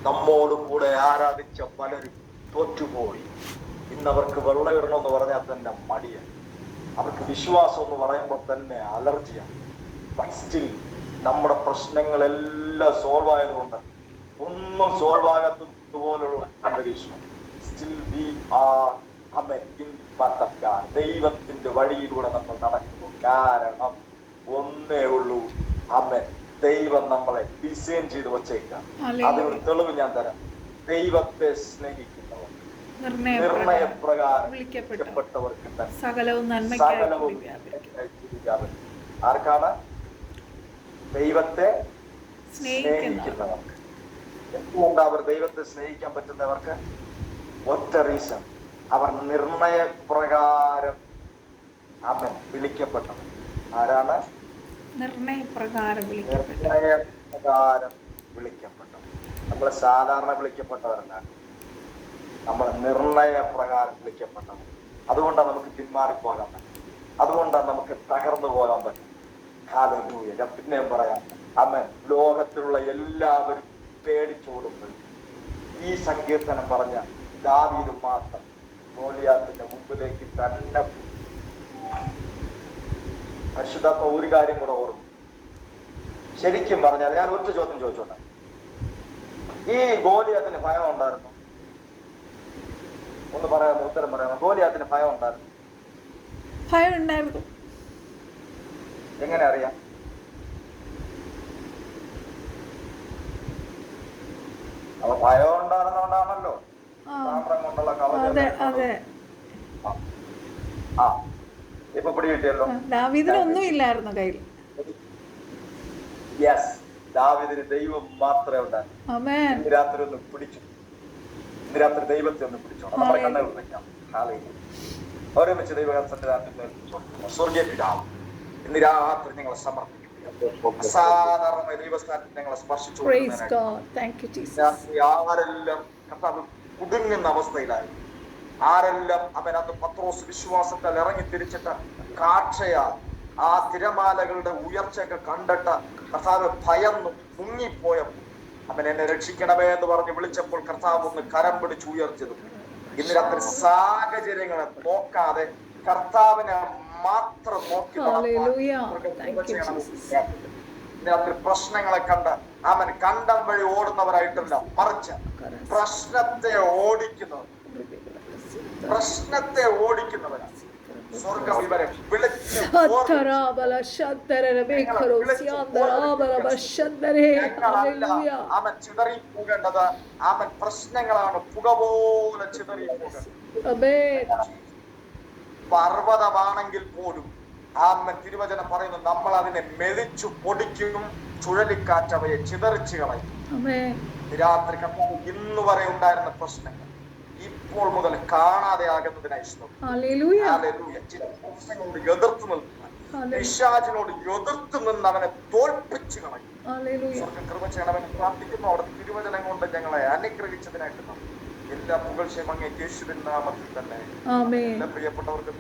നമ്മോട് കൂടെ ആരാധിച്ച പലരും തോറ്റുപോയി. ഇന്നവർക്ക് വെള്ളമിടണമെന്ന് പറഞ്ഞാൽ തന്നെ മടിയാണ്. അവർക്ക് വിശ്വാസം എന്ന് പറയുമ്പോൾ തന്നെ അലർജിയാണ്. ബട്ട് സ്റ്റിൽ നമ്മുടെ പ്രശ്നങ്ങളെല്ലാം സോൾവ് ആയതുകൊണ്ട് ഒന്നും സോൾവ് ആകാത്തതുപോലുള്ള അന്തരീക്ഷം. സ്റ്റിൽ വി ആർ ദൈവത്തിന്റെ വഴിയിലൂടെ നമ്മൾ നടക്കുന്നു. കാരണം ഒന്നേ ഉള്ളൂ, ദൈവം നമ്മളെ ഡിസൈൻ ചെയ്ത് വച്ചേക്കാം. അതിനൊരു തെളിവ് ഞാൻ തരാം. ദൈവത്തെ സ്നേഹിക്കുന്നവർ നിർണയപ്രകാരം വിളിക്കപ്പെട്ടവർക്ക് സകലവും ആർക്കാണ്? ദൈവത്തെ സ്നേഹിക്കുന്നവർക്ക്. എന്തുകൊണ്ട് അവർ ദൈവത്തെ സ്നേഹിക്കാൻ പറ്റുന്നവർക്ക്? ഒറ്റ റീസൺ, അവർ നിർണയപ്രകാരം വിളിക്കപ്പെട്ടവർ. ആരാണ്? നിർണയപ്രകാരം വിളിക്കപ്പെട്ടവർ. നമ്മൾ സാധാരണ വിളിക്കപ്പെട്ടവരല്ല, നമ്മൾ നിർണയപ്രകാരം വിളിക്കപ്പെട്ടവർ. അതുകൊണ്ടാണ് നമുക്ക് പിന്മാറിപ്പോകാൻ പറ്റും, അതുകൊണ്ടാണ് നമുക്ക് തകർന്നു പോകാൻ പറ്റും. ഹല്ലേലൂയ. ഞാൻ പിന്നെയും പറയാം, ലോകത്തിലുള്ള എല്ലാവരും പേടിച്ചോടുമ്പോൾ ഈ സങ്കീർത്തനം പറഞ്ഞ ദാവീദ് മാത്രം ഗോലിയാത്തിന്റെ മുമ്പിലേക്ക് തന്നെ പോയി. പരിശുദ്ധാത്മ ഒരു കാര്യം കൂടെ ഓർമ്മ, ശരിക്കും പറഞ്ഞാൽ ഞാൻ ഒറ്റ ചോദ്യം ചോദിച്ചോട്ടെ, ഈ ഗോലിയാത്തിന് ഭയം ഉണ്ടായിരുന്നു? ഒന്ന് പറയാമോ, ഉത്തരം പറയാമോ? ഗോലിയാത്തിന് ഭയം ഉണ്ടായിരുന്നു? ഭയം ഉണ്ടായിരുന്നു. എങ്ങനെ അറിയാം? അപ്പൊ ഭയം ഉണ്ടായിരുന്നോണ്ടാണല്ലോ താമ്രം കൊണ്ടുള്ള അതെ അതെ. ആ ഇപ്പൊ പിടി കിട്ടിയല്ലോ. ദാവീദിനൊന്നും ഇല്ലായിരുന്നു കയ്യിൽ. യെസ്, ദാവീദിന് ദൈവം മാത്രമേ ഉണ്ടായിരുന്നു. ആമേൻ. ഇന്ന് രാത്രി ഒന്ന് പിടിച്ചു, ഇന്ന് രാത്രി ദൈവത്തെ ഒന്ന് പിടിച്ചോ. നമ്മുടെ കണ്ണുകൾ വയ്ക്കാം. ഒരുമിച്ച് ദൈവസന്നിധാനത്തിൽ സ്വർഗീയ പിതാവ്, ഇന്ന് രാത്രി ഞങ്ങളെ സമർപ്പിക്കും. അസാധാരണമായ ദൈവസ്ഥാനത്തിൽ ഞങ്ങളെ സ്പർശിച്ചു. ആരെല്ലാം കർത്താവ് കുടുങ്ങുന്ന അവസ്ഥയിലായി, ആരെല്ലാം അവനകത്ത് പത്രോസ് വിശ്വാസത്താൽ ഇറങ്ങി തിരിച്ചിട്ട് കാഴ്ചയാ ആ തിരമാലകളുടെ ഉയർച്ചയൊക്കെ കണ്ടിട്ട് കർത്താവ് ഭയന്നു മുങ്ങിപ്പോയപ്പോൾ അവൻ എന്നെ രക്ഷിക്കണമേ എന്ന് പറഞ്ഞ് വിളിച്ചപ്പോൾ കർത്താവ് ഒന്ന് കരം പിടിച്ച് ഉയർത്തിയത്. ഇന്ന് രാത്രി സാഹചര്യങ്ങളെ നോക്കാതെ കർത്താവിനെ മാത്രം നോക്കി രാത്രി പ്രശ്നങ്ങളെ കണ്ട് അവൻ കണ്ടം വഴി ഓടുന്നവരായിട്ടല്ല, മറിച്ച് പ്രശ്നത്തെ ഓടിക്കുന്നവരാണ്. സ്വർഗം ഇവരെ അവൻ ചിതറിപ്പോകേണ്ടത്, അവൻ പ്രശ്നങ്ങളാണ് പുക പോലെ ചിതറിപ്പോകേണ്ടത്. പർവ്വതമാണെങ്കിൽ പോലും ആമൻ തിരുവചനം പറയുന്നു, നമ്മൾ അതിനെ മെതിച്ചു പൊടിക്കും, ചുഴലിക്കാറ്റ് അവയെ ചിതറിച്ചു കളയും. രാത്രി കർത്താവ് ഇന്ന് വരെ ഉണ്ടായിരുന്ന പ്രശ്നങ്ങൾ ഇപ്പോൾ മുതൽ കാണാതെ ആകുന്നതിനായി ചില പ്രശ്നങ്ങളോട് എതിർത്ത് നിൽക്കാൻ, പിശാചിനോട് എതിർത്ത് നിന്ന് അവനെ തോൽപ്പിച്ചു കളയും. സ്വർഗ്ഗം കൃപ ചെയ്യണമെന്ന് പ്രാർത്ഥിക്കുന്നു. അവിടെ തിരുവചനം കൊണ്ട് ഞങ്ങളെ അനുഗ്രഹിച്ചതിനായിട്ട് എല്ലാ പുകഴ്ചയും അങ്ങേ യേശുവിൻ നാമത്തിൽ തന്നെ. എല്ലാ പ്രിയപ്പെട്ടവർക്ക്